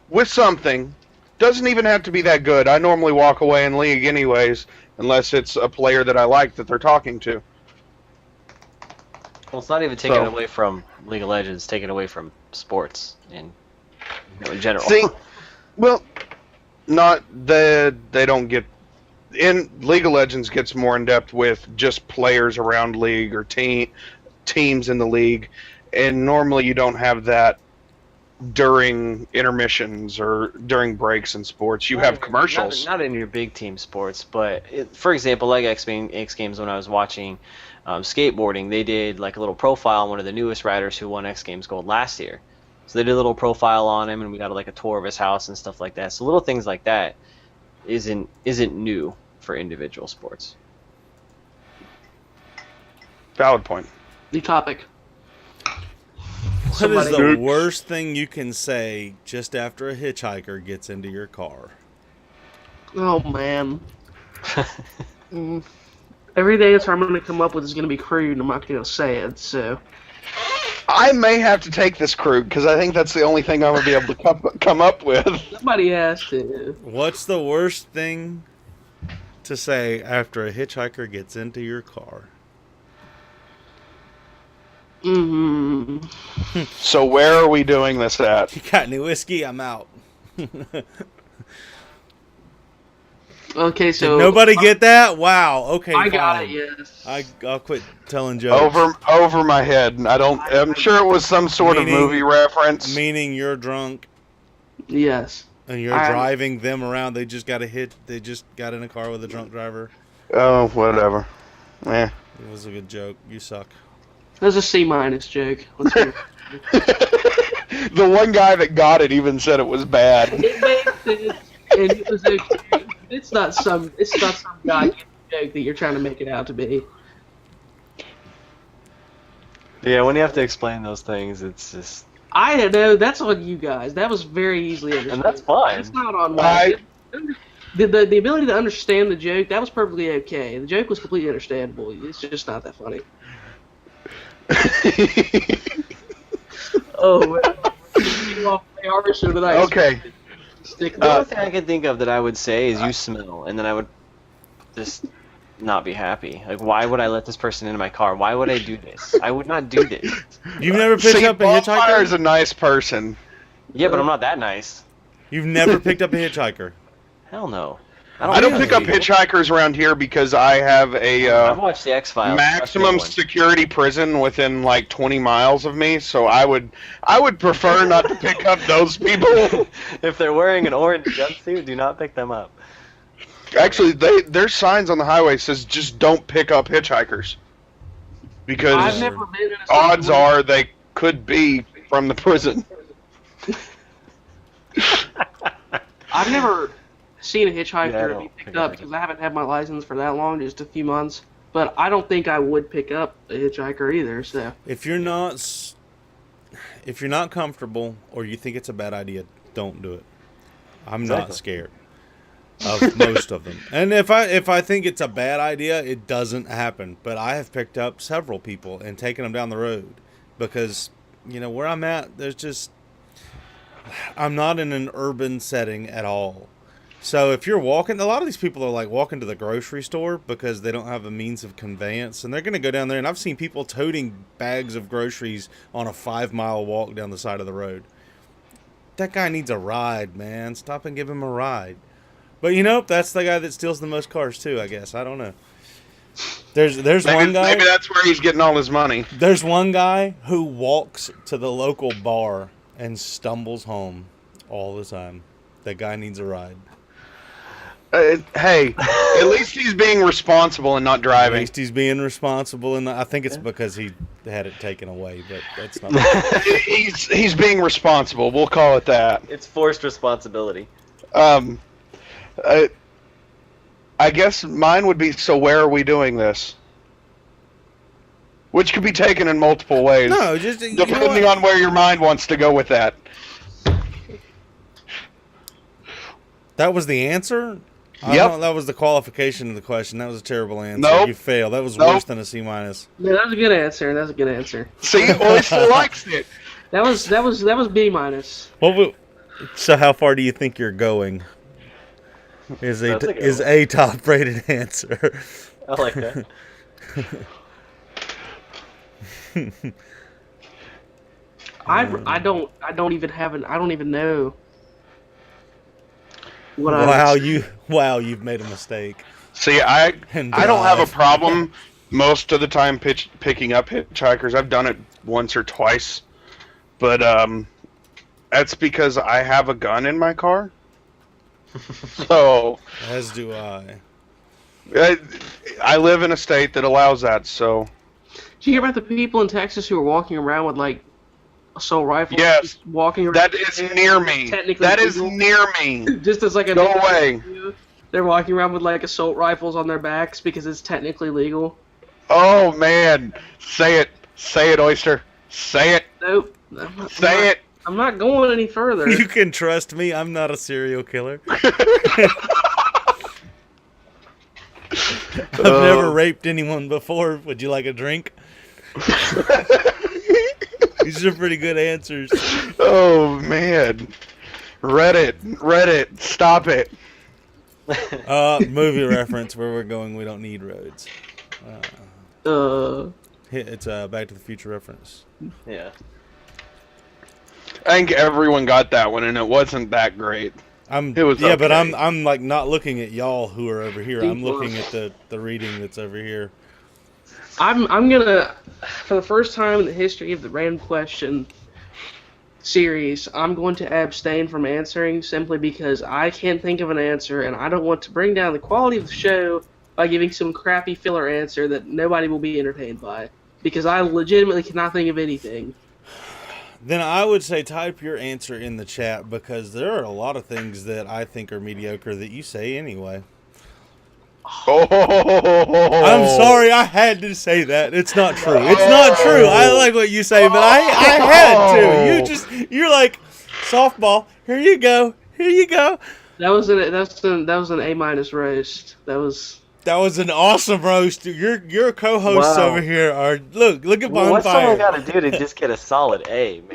with something. Doesn't even have to be that good. I normally walk away in league anyways, unless it's a player that I like that they're talking to.
Well, it's not even taken away from League of Legends. It's taken away from sports in general.
See, well, not that they don't get in League of Legends gets more in depth with just players around league or teams in the league, and normally you don't have that during intermissions or during breaks in sports. You have commercials.
Not in your big team sports, but for example, like X Games, when I was watching skateboarding, they did like a little profile on one of the newest riders who won X Games Gold last year. So they did a little profile on him, and we got like a tour of his house and stuff like that. So little things like that isn't new for individual sports.
Valid point.
New topic.
What is the worst thing you can say just after a hitchhiker gets into your car?
Oh, man. Every answer I'm going to come up with is going to be crude, and I'm not going to say it, so...
I may have to take this crude, because I think that's the only thing I'm going to be able to come up with.
Somebody has to.
What's the worst thing to say after a hitchhiker gets into your car?
So where are we doing this at?
You got any whiskey? I'm out.
Okay, so...
Did nobody get that? Wow. Okay,
I got it, yes.
I'll quit telling jokes.
Over my head. I'm sure it was some sort of movie reference.
Meaning you're drunk.
Yes.
And you're driving them around. They just got in a car with a drunk driver.
Oh, whatever. Eh.
It was a good joke. You suck.
That was a C- joke. Let's hear it.
The one guy that got it even said it was bad.
It made sense, and it was okay. It's not some guy joke that you're trying to make it out to be.
Yeah, when you have to explain those things, it's just...
I don't know. That's on you guys. That was very easily understood.
And that's fine.
It's not on me. The ability to understand the joke, that was perfectly okay. The joke was completely understandable. It's just not that funny. Oh,
okay.
The only thing I can think of that I would say is you smell, and then I would just not be happy. Like, why would I let this person into my car? Why would I do this? I would not do this.
You've never picked up a hitchhiker?
Bondfire is a nice person.
Yeah, but I'm not that nice.
You've never picked up a hitchhiker?
Hell no.
I don't pick up hitchhikers around here because I have
I've watched the X-Files.
maximum security prison within like 20 miles of me, so I would prefer not to pick up those people.
If they're wearing an orange jumpsuit, do not pick them up.
Actually, there's signs on the highway says just don't pick up hitchhikers. Because
I've never been in a
odds are they could be from the prison.
I've never seen a hitchhiker be picked up because I haven't had my license for that long, just a few months. But I don't think I would pick up a hitchhiker either. So
if you're not comfortable or you think it's a bad idea, don't do it. I'm not scared of most of them. And if I think it's a bad idea, it doesn't happen. But I have picked up several people and taken them down the road because where I'm at, I'm not in an urban setting at all. So if you're walking, a lot of these people are like walking to the grocery store because they don't have a means of conveyance, and they're going to go down there. And I've seen people toting bags of groceries on a 5-mile walk down the side of the road. That guy needs a ride, man. Stop and give him a ride. But that's the guy that steals the most cars too, I guess. I don't know. There's one guy.
Maybe that's where he's getting all his money.
There's one guy who walks to the local bar and stumbles home all the time. That guy needs a ride.
Hey, at least he's being responsible and not driving.
At least he's being responsible, and I think it's because he had it taken away, but that's not...
He's being responsible. We'll call it that.
It's forced responsibility.
I guess mine would be, so where are we doing this? Which could be taken in multiple ways.
No, just...
depending on where your mind wants to go with that.
That was the answer? I thought that was the qualification of the question. That was a terrible answer.
Nope.
You failed. That was
Nope.
worse than a C-.
Yeah, that was a good answer. That was a good answer.
See, Oyster likes it.
That was B minus.
So how far do you think you're going? Is a top rated answer?
I like that.
I don't even know.
You've made a mistake.
See, I
And
don't have a
drive.
problem most of the time picking up hitchhikers. I've done it once or twice, but that's because I have a gun in my car. So
As do I.
I live in a state that allows that. So
Did you hear about the people in Texas who are walking around with like assault rifles?
Yes.
Just walking around.
that is near me.
Technically
That is
legal.
near me.
Just as like a
Go away.
They're walking around with like assault rifles on their backs because it's technically legal.
Oh man, say it, Oyster, say it,
Nope.
say it.
I'm not going any further.
You can trust me. I'm not a serial killer. I've never raped anyone before. Would you like a drink? These are pretty good answers.
Oh man, Reddit, stop it.
Movie reference where we're going. We don't need roads. It's a Back to the Future reference.
Yeah.
I think everyone got that one, and it wasn't that great. It was
but
okay.
I'm like not looking at y'all who are over here. I'm looking at the reading that's over here.
I'm gonna, for the first time in the history of the random question series, I'm going to abstain from answering simply because I can't think of an answer, and I don't want to bring down the quality of the show by giving some crappy filler answer that nobody will be entertained by. Because I legitimately cannot think of anything.
Then I would say type your answer in the chat because there are a lot of things that I think are mediocre that you say anyway.
Oh,
I'm sorry, I had to say that. It's not true. It's not true. I like what you say, but I had to. You're like softball. Here you go. Here you go.
That was an A minus roast. That was
an awesome roast. Your co-hosts
Wow.
over here are look at
What's someone
Bondfire.
got to do to just get a solid A, man?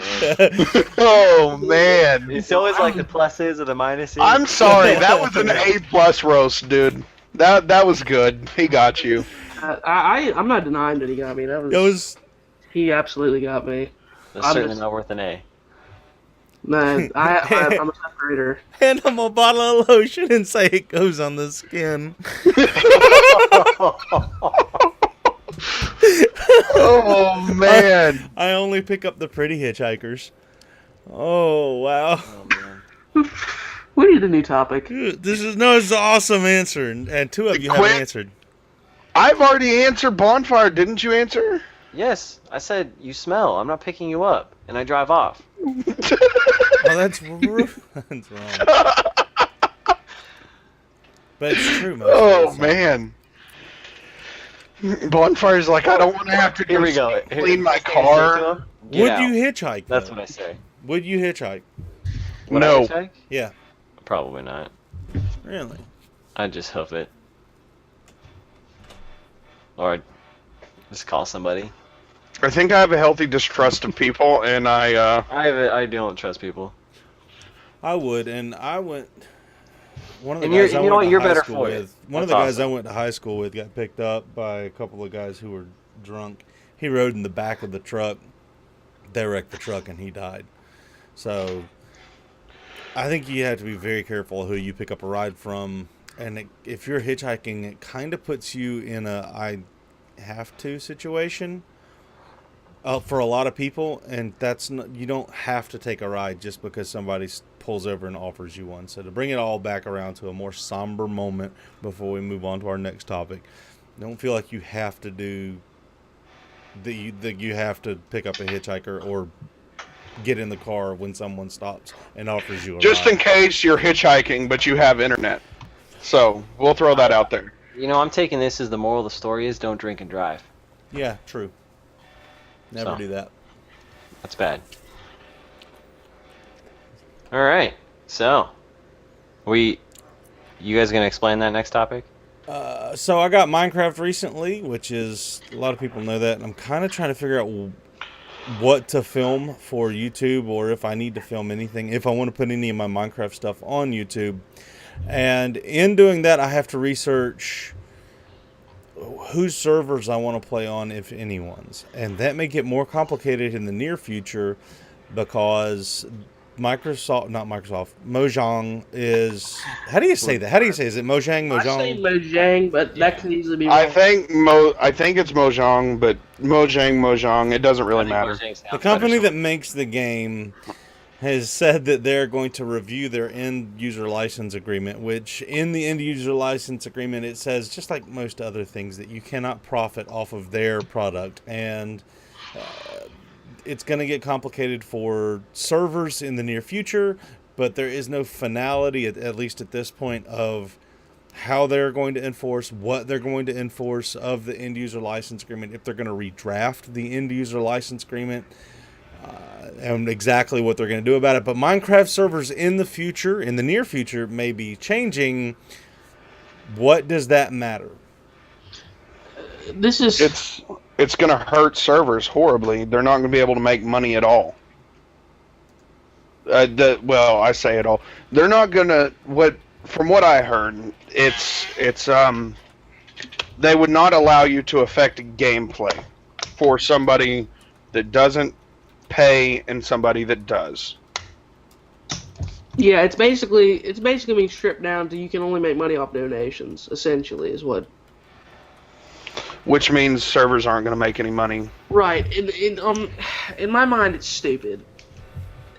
Oh man,
It's always like the pluses or the minuses.
I'm sorry. That was an A+ roast, dude. That was good. He got you.
I'm not denying that he got me. He absolutely got me.
That's
I'm
certainly
just-
not worth an A.
Man, I'm a separator.
Hand them a bottle of lotion and say it goes on the skin.
Oh man.
I only pick up the pretty hitchhikers. Oh wow.
Oh, man.
We need a new topic.
It's an awesome answer, and two of you haven't
Quit.
answered.
I've already answered Bondfire. Didn't you answer?
Yes, I said you smell. I'm not picking you up, and I drive off.
Oh, that's wrong. But it's true, most
Oh
of the time.
man. Bonfire's like, I don't want to have to
Here we go.
clean my
Say to
car.
him, "Get
Would
out."
you hitchhike?
That's
though?
what I say.
Would you hitchhike?
Would I
No.
hitchhike?
Yeah.
Probably not.
Really?
I'd just hoof it. Or I'd just call somebody.
I think I have a healthy distrust of people, and
I don't trust people.
I would, and I went. One of the
And you're-
guys I
you know
went
what,
to
you're
high
better
school
for it.
with. One of
That's
the guys
awesome.
I went to high school with got picked up by a couple of guys who were drunk. He rode in the back of the truck. They wrecked the truck, and he died. So, I think you have to be very careful who you pick up a ride from. And if you're hitchhiking, it kind of puts you in a I have to situation. For a lot of people, and that's not, you don't have to take a ride just because somebody pulls over and offers you one. So to bring it all back around to a more somber moment before we move on to our next topic, don't feel like you have to do that you have to pick up a hitchhiker or get in the car when someone stops and offers you a
just
ride.
in case you're hitchhiking, but you have internet. So we'll throw that out there.
You know, I'm taking this as the moral of the story is don't drink and drive.
Yeah, true. Never
So.
do that.
That's bad. All right. So, we You guys gonna explain that next topic?
So I got Minecraft recently, which is a lot of people know that, and I'm kind of trying to figure out what to film for YouTube, or if I need to film anything, if I want to put any of my Minecraft stuff on YouTube. And in doing that, I have to research whose servers I want to play on, if anyone's. And that may get more complicated in the near future because Mojang is... How do you say that? How do you say it? Is it Mojang?
I say Mojang, but that could easily be wrong.
I think it's Mojang, but Mojang, it doesn't really matter.
The company that makes the game has said that they're going to review their end user license agreement, which in the end user license agreement it says, just like most other things, that you cannot profit off of their product. And it's going to get complicated for servers in the near future, but there is no finality, at least at this point, of how they're going to enforce, what they're going to enforce of the end user license agreement, if they're going to redraft the end user license agreement, and exactly what they're going to do about it. But Minecraft servers in the future, in the near future, may be changing. What does that matter?
This is...
It's going to hurt servers horribly. They're not going to be able to make money at all. Well, I say it all. They're not going to... From what I heard, they would not allow you to affect gameplay for somebody that doesn't pay and somebody that does.
Yeah, it's basically being stripped down to you can only make money off donations, essentially, is what...
Which means servers aren't going to make any money.
Right. In my mind, it's stupid.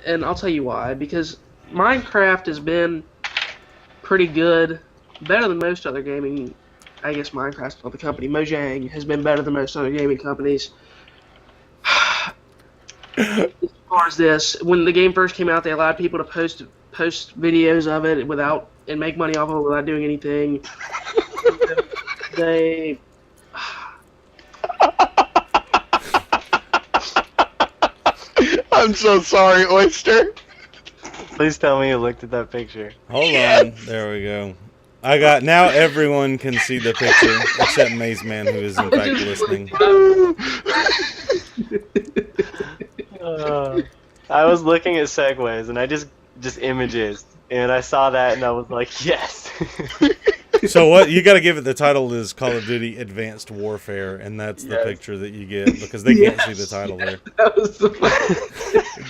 And I'll tell you why. Because Minecraft has been pretty good, better than most other gaming... I guess Minecraft's not the company. Mojang has been better than most other gaming companies. As far as this, when the game first came out, they allowed people to post videos of it and make money off of it without doing anything. They...
I'm so sorry, Oyster.
Please tell me you looked at that picture.
Hold on. There we go. Now everyone can see the picture, except Maze Man, who is in fact listening.
I was looking at segues, and I just images, and I saw that, and I was like, yes.
So what you got to give it? The title is Call of Duty Advanced Warfare, and that's the picture that you get because they can't see the title there.
That was the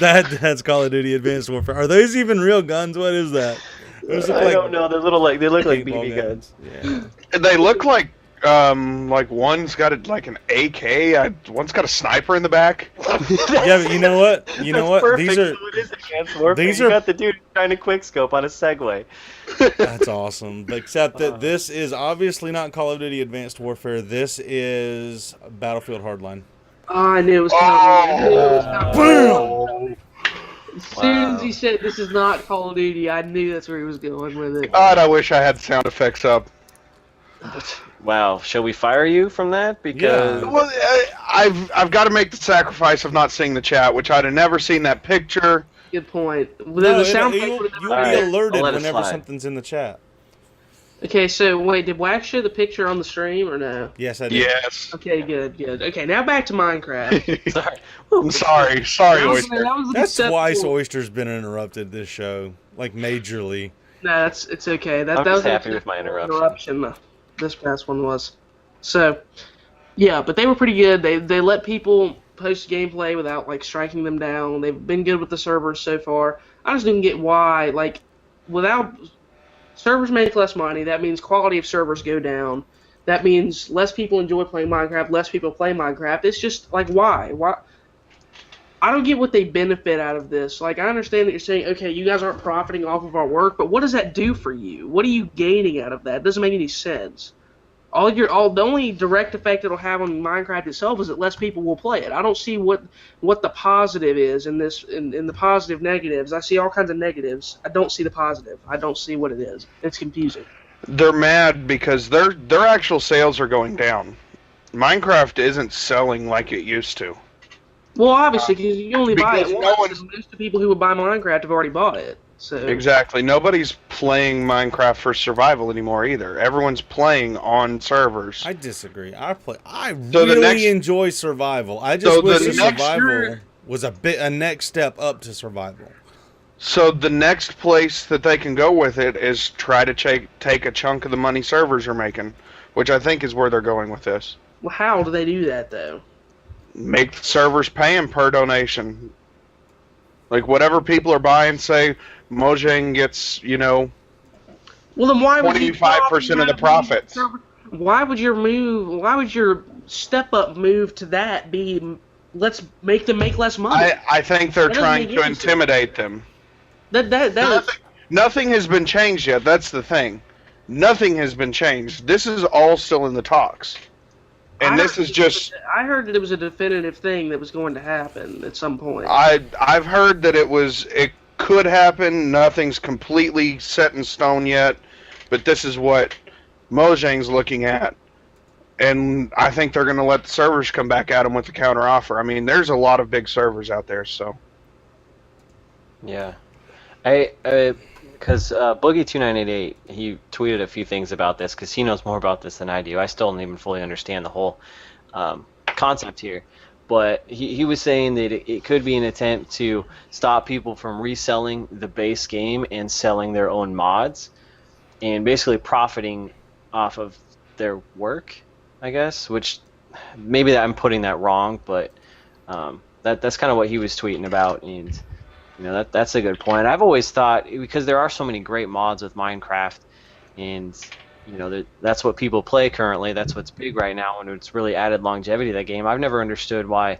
That's Call of Duty Advanced Warfare. Are those even real guns? What is that?
I don't know. They look like BB guns.
Yeah.
They look like one's got an AK, one's got a sniper in the back.
Yeah, but you know what?
These are Advanced Warfare. You got the dude trying to quickscope on a Segway.
That's awesome. Except that this is obviously not Call of Duty Advanced Warfare. This is Battlefield Hardline.
Oh, I knew it was coming.
Boom!
As soon as he said this is not Call of Duty, I knew that's where he was going with it.
God, I wish I had sound effects up.
Wow, shall we fire you from that? Because
Well, I've got to make the sacrifice of not seeing the chat, which I'd have never seen that picture.
Good point.
No,
The sound
you'll
would
be
never...
alerted
I'll let it
whenever
slide.
something's in the chat.
Okay, so wait, did Wax show the picture on the stream or no?
Yes, I did.
Yes.
Okay, good. Okay, now back to Minecraft.
sorry.
I'm sorry, Oyster.
That's twice Oyster's been interrupted this show, like majorly.
No, it's okay.
I'm
That
just
was
happy
an
with my interruption.
This past one was. So, yeah, but they were pretty good. They let people post gameplay without like striking them down. They've been good with the servers so far. I just didn't get why without servers make less money. That means quality of servers go down. That means less people enjoy playing Minecraft. Less people play Minecraft. It's just like why? I don't get what they benefit out of this. Like, I understand that you're saying, okay, you guys aren't profiting off of our work, but what does that do for you? What are you gaining out of that? It doesn't make any sense. The only direct effect it'll have on Minecraft itself is that less people will play it. I don't see what the positive is in this in the positive negatives. I see all kinds of negatives. I don't see the positive. I don't see what it is. It's confusing.
They're mad because their actual sales are going down. Minecraft isn't selling like it used to.
Well, obviously, because you only buy it
Because
once,
no one's-
and most of the people who would buy Minecraft have already bought it. So
Exactly. Nobody's playing Minecraft for survival anymore either. Everyone's playing on servers.
I disagree. I
So the
really
next-
enjoy survival. I just
So
wish
the
the
next-
survival was a next step up to survival.
So the next place that they can go with it is try to take a chunk of the money servers are making, which I think is where they're going with this.
well, how do they do that though?
Make the servers pay them per donation. Like whatever people are buying, say Mojang gets,
Well, then why would you
25% of the profits.
Why would your step up move to that be let's make them make less money?
I think they're
That doesn't
trying
make
to
any sense.
intimidate them.
That
Nothing has been changed yet. That's the thing. Nothing has been changed. This is all still in the talks. And this is just...
I heard that it was a definitive thing that was going to happen at some point.
I've heard that it could happen. Nothing's completely set in stone yet. But this is what Mojang's looking at. And I think they're going to let the servers come back at them with the counter offer. I mean, there's a lot of big servers out there, so...
Yeah. Because Boogie2988, he tweeted a few things about this because he knows more about this than I do. I still don't even fully understand the whole concept here. But he was saying that it could be an attempt to stop people from reselling the base game and selling their own mods and basically profiting off of their work, I guess, which maybe I'm putting that wrong, but that's kind of what he was tweeting about. And that's a good point. I've always thought, because there are so many great mods with Minecraft, and that's what people play currently. That's what's big right now, and it's really added longevity to that game. I've never understood why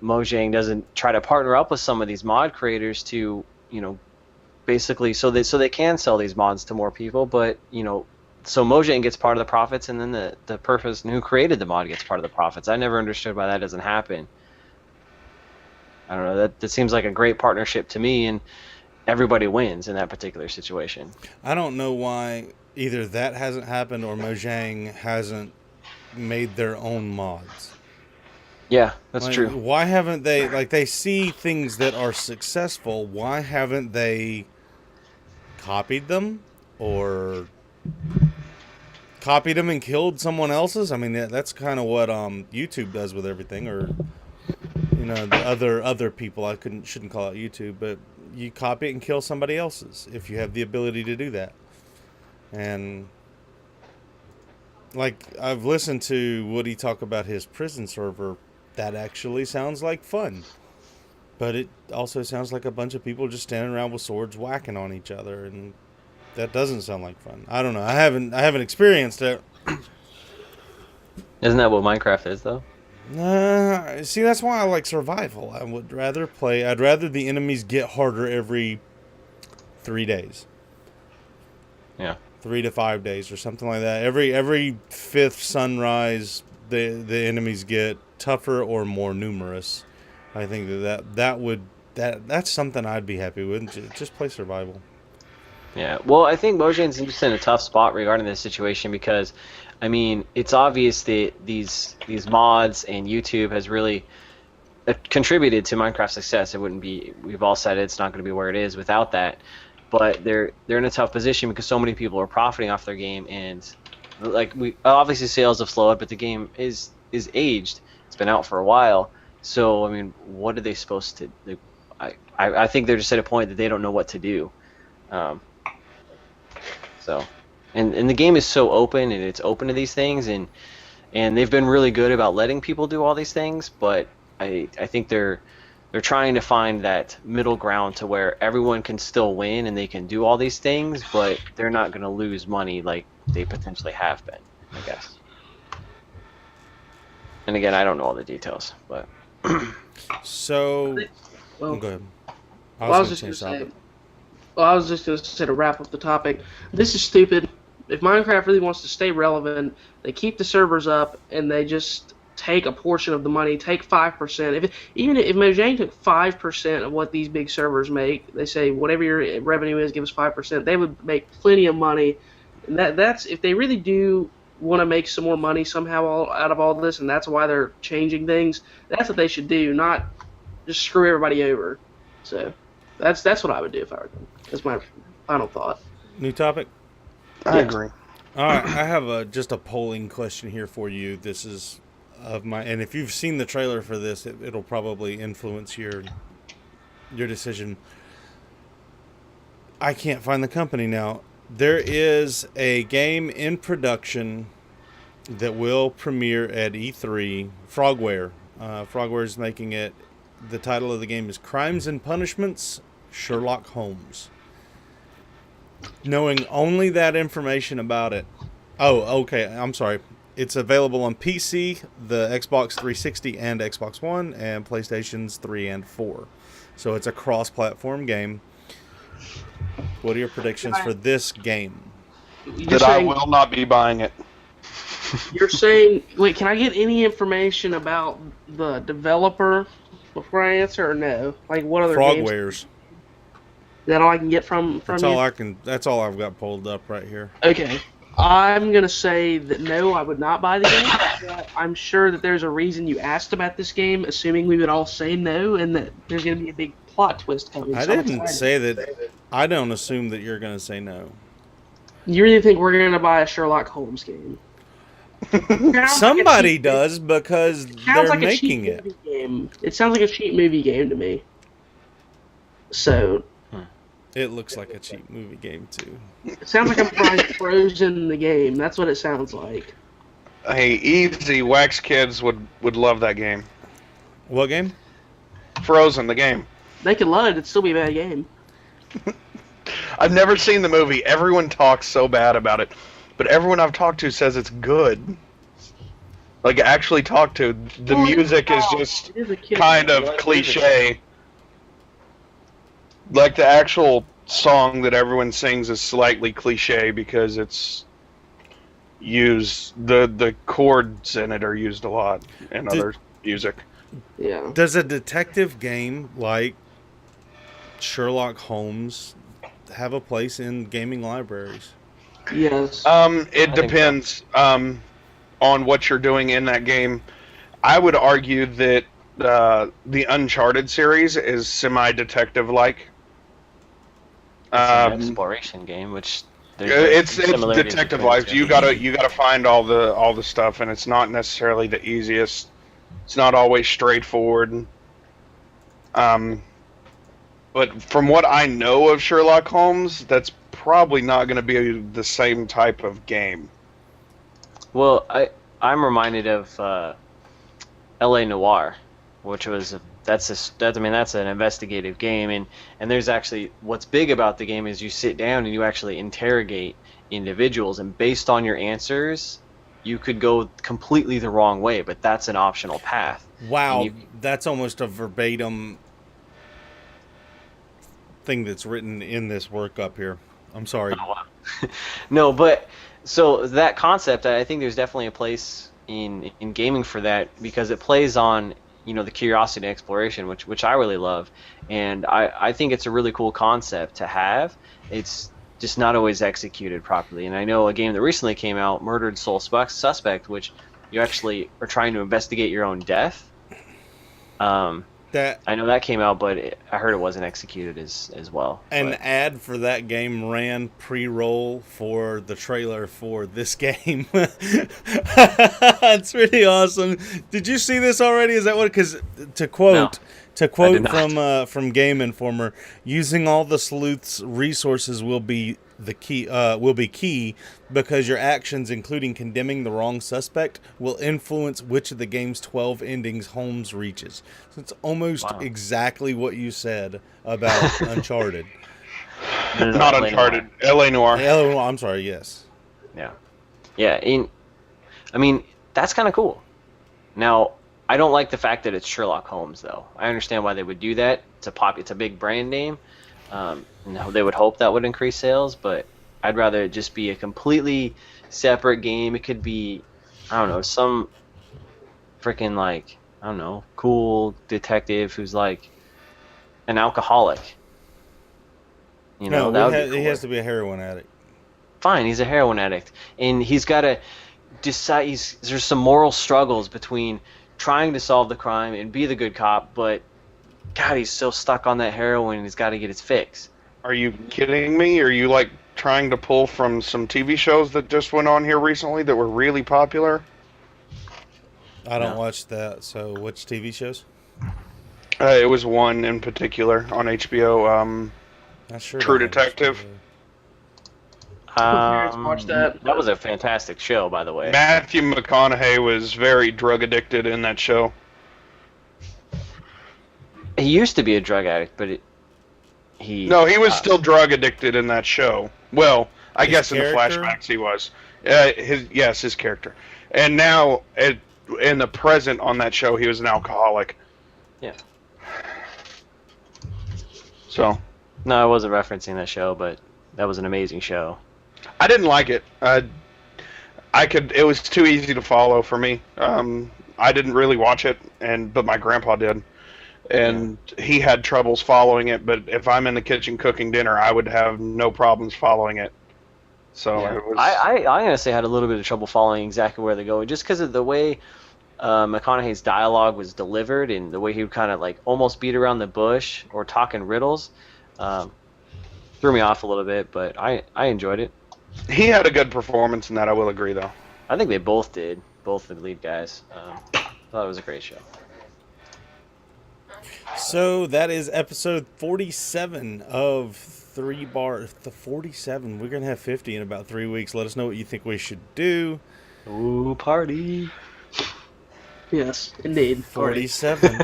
Mojang doesn't try to partner up with some of these mod creators to, basically so they can sell these mods to more people. But so Mojang gets part of the profits, and then the person who created the mod gets part of the profits. I never understood why that doesn't happen. I don't know. That seems like a great partnership to me, and everybody wins in that particular situation.
I don't know why either that hasn't happened or Mojang hasn't made their own mods.
Yeah, that's true.
Why haven't they, they see things that are successful, why haven't they copied them or copied them and killed someone else's? I mean, that's kind of what YouTube does with everything, or the other people. I shouldn't call it YouTube, but you copy it and kill somebody else's if you have the ability to do that. And I've listened to Woody talk about his prison server. That actually sounds like fun, but it also sounds like a bunch of people just standing around with swords whacking on each other, and that doesn't sound like fun. I don't know. I haven't experienced it.
Isn't that what Minecraft is, though?
See, that's why I like survival. I'd rather the enemies get harder every 3 days.
Yeah.
3 to 5 days or something like that. Every fifth sunrise, the enemies get tougher or more numerous. I think that's something I'd be happy with. Just play survival.
Yeah. Well, I think Mojang's just in a tough spot regarding this situation because, I mean, it's obvious that these mods and YouTube has really contributed to Minecraft's success. It wouldn't be. We've all said it's not going to be where it is without that. But they're in a tough position because so many people are profiting off their game, and obviously sales have slowed, but the game is aged. It's been out for a while. So I mean, what are they supposed to do? I think they're just at a point that they don't know what to do. And the game is so open, and it's open to these things, and they've been really good about letting people do all these things, but I think they're trying to find that middle ground to where everyone can still win and they can do all these things, but they're not going to lose money like they potentially have been, I guess. And again, I don't know all the details, but
So,
Well,
go ahead.
I was just going to say to wrap up the topic, this is stupid. If Minecraft really wants to stay relevant, they keep the servers up and they just take a portion of the money, take 5%. Even if Mojang took 5% of what these big servers make, they say whatever your revenue is, give us 5%. They would make plenty of money. And that's if they really do want to make some more money somehow out of all this, and that's why they're changing things. That's what they should do, not just screw everybody over. So that's what I would do if I were them. That's my final thought.
New topic.
I
Yeah.
agree.
All right, I have just a polling question here for you. This is and if you've seen the trailer for this, it'll probably influence your decision. I can't find the company now. There is a game in production that will premiere at E3. Frogware. Frogware is making it. The title of the game is Crimes and Punishments, Sherlock Holmes. Knowing only that information about it. Oh, okay. I'm sorry. It's available on PC, the Xbox 360 and Xbox One, and PlayStations 3 and 4. So it's a cross-platform game. What are your predictions for this game?
You're
That I
saying,
will not be buying it.
you're saying, wait, can I get any information about the developer before I answer, or no? Like, what other games?
Frogwares.
Is that all I can get from
That's
you?
all I can. That's all I've got pulled up right here.
Okay. I'm going to say that no, I would not buy the game. But I'm sure that there's a reason you asked about this game, assuming we would all say no, and that there's going to be a big plot twist coming.
I
So I'm
didn't
excited.
say that. I don't assume that you're going to say no.
You really think we're going to buy a Sherlock Holmes game?
Somebody does because
Sounds
they're
like a
making
cheap
it.
movie game. It sounds like a cheap movie game to me. So
It looks like a cheap movie game too.
it sounds like I'm buying Frozen the game. That's what it sounds like.
Hey, easy. Wax Kids would love that game.
What game?
Frozen, the game.
They could love it. It'd still be a bad game.
I've never seen the movie. Everyone talks so bad about it, but everyone I've talked to says it's good. Like, actually talked to. The
Well,
music is
it
just
is a kid
kind
game.
of cliche. Like, the actual song that everyone sings is slightly cliche because it's used, the chords in it are used a lot in other music.
Yeah.
Does a detective game like Sherlock Holmes have a place in gaming libraries?
Yes.
It
I think
depends on what you're doing in that game. I would argue that the Uncharted series is semi-detective-like.
It's an exploration game, which
It's
similarities
detective
between
life.
the
You
two.
gotta find all the stuff, and it's not necessarily the easiest. It's not always straightforward. But from what I know of Sherlock Holmes, that's probably not going to be the same type of game.
Well, I'm reminded of L.A. Noire, which was that's an investigative game, and there's actually what's big about the game is you sit down and you actually interrogate individuals, and based on your answers, you could go completely the wrong way, but that's an optional path.
Wow,
And
that's almost a verbatim thing that's written in this work up here. I'm sorry.
Oh, wow. No, but so that concept, I think there's definitely a place in gaming for that because it plays on the curiosity and exploration, which I really love, and I think it's a really cool concept to have. It's just not always executed properly. And I know a game that recently came out, Murdered Soul Suspect, which you actually are trying to investigate your own death.
That
I know that came out, but I heard it wasn't executed as well.
an
But
ad for that game ran pre-roll for the trailer for this game. It's pretty awesome. Did you see this already? Is that what? Because to quote
not.
from Game Informer, using all the sleuth's resources will be the key. Will be key because your actions, including condemning the wrong suspect, will influence which of the game's 12 endings Holmes reaches. So it's almost
Wow.
exactly what you said about Uncharted.
No,
Not
LA
Uncharted.
Noire.
L.A. Noire.
Oh, I'm sorry. Yes.
Yeah. I mean, that's kind of cool. Now, I don't like the fact that it's Sherlock Holmes, though. I understand why they would do that. It's a big brand name. They would hope that would increase sales, but I'd rather it just be a completely separate game. It could be, I don't know, some freaking cool detective who's like an alcoholic.
No,
that would be
he
cooler.
has to be a heroin addict.
Fine, he's a heroin addict, and he's got to decide. There's some moral struggles between trying to solve the crime and be the good cop, but God, he's so stuck on that heroin, and he's got to get his fix.
Are you kidding me? Are you like trying to pull from some TV shows that just went on here recently that were really popular?
I don't
No.
watch that. So, which TV shows?
It was one in particular on HBO.
Not sure.
True
about it.
Detective.
parents watch that.
That was a fantastic show, by the way.
Matthew McConaughey was very drug addicted in that show.
He used to be a drug addict, but
No, he was still drug addicted in that show. Well, I
His
guess in the
character?
flashbacks he was. His character. And now, in the present on that show, he was an alcoholic.
Yeah.
So,
No, I wasn't referencing that show, but that was an amazing show.
I didn't like it. It was too easy to follow for me. I didn't really watch it, but my grandpa did. And he had troubles following it, but if I'm in the kitchen cooking dinner, I would have no problems following it. So
Yeah.
it was.
I honestly had a little bit of trouble following exactly where they're going, just because of the way McConaughey's dialogue was delivered and the way he would kind of like almost beat around the bush or talk in riddles. Threw me off a little bit, but I enjoyed it.
He had a good performance in that, I will agree, though.
I think they both did, both the lead guys. Thought it was a great show.
So that is episode 47 of 3 Bar. The 47. We're gonna have 50 in about 3 weeks. Let us know what you think we should do.
Ooh, party!
Yes, indeed.
47.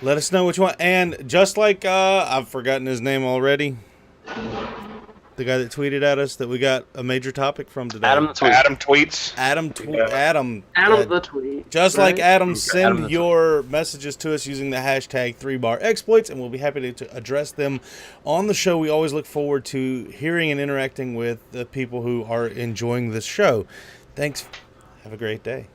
Let us know which one. And just like I've forgotten his name already. The guy that tweeted at us that we got a major topic from today.
Adam the tweet.
Adam tweets.
Adam
The tweet.
Just
right?
like Adam,
Adam
send
the
your messages to us using the hashtag 3BarExploits, and we'll be happy to address them on the show. We always look forward to hearing and interacting with the people who are enjoying this show. Thanks. Have a great day.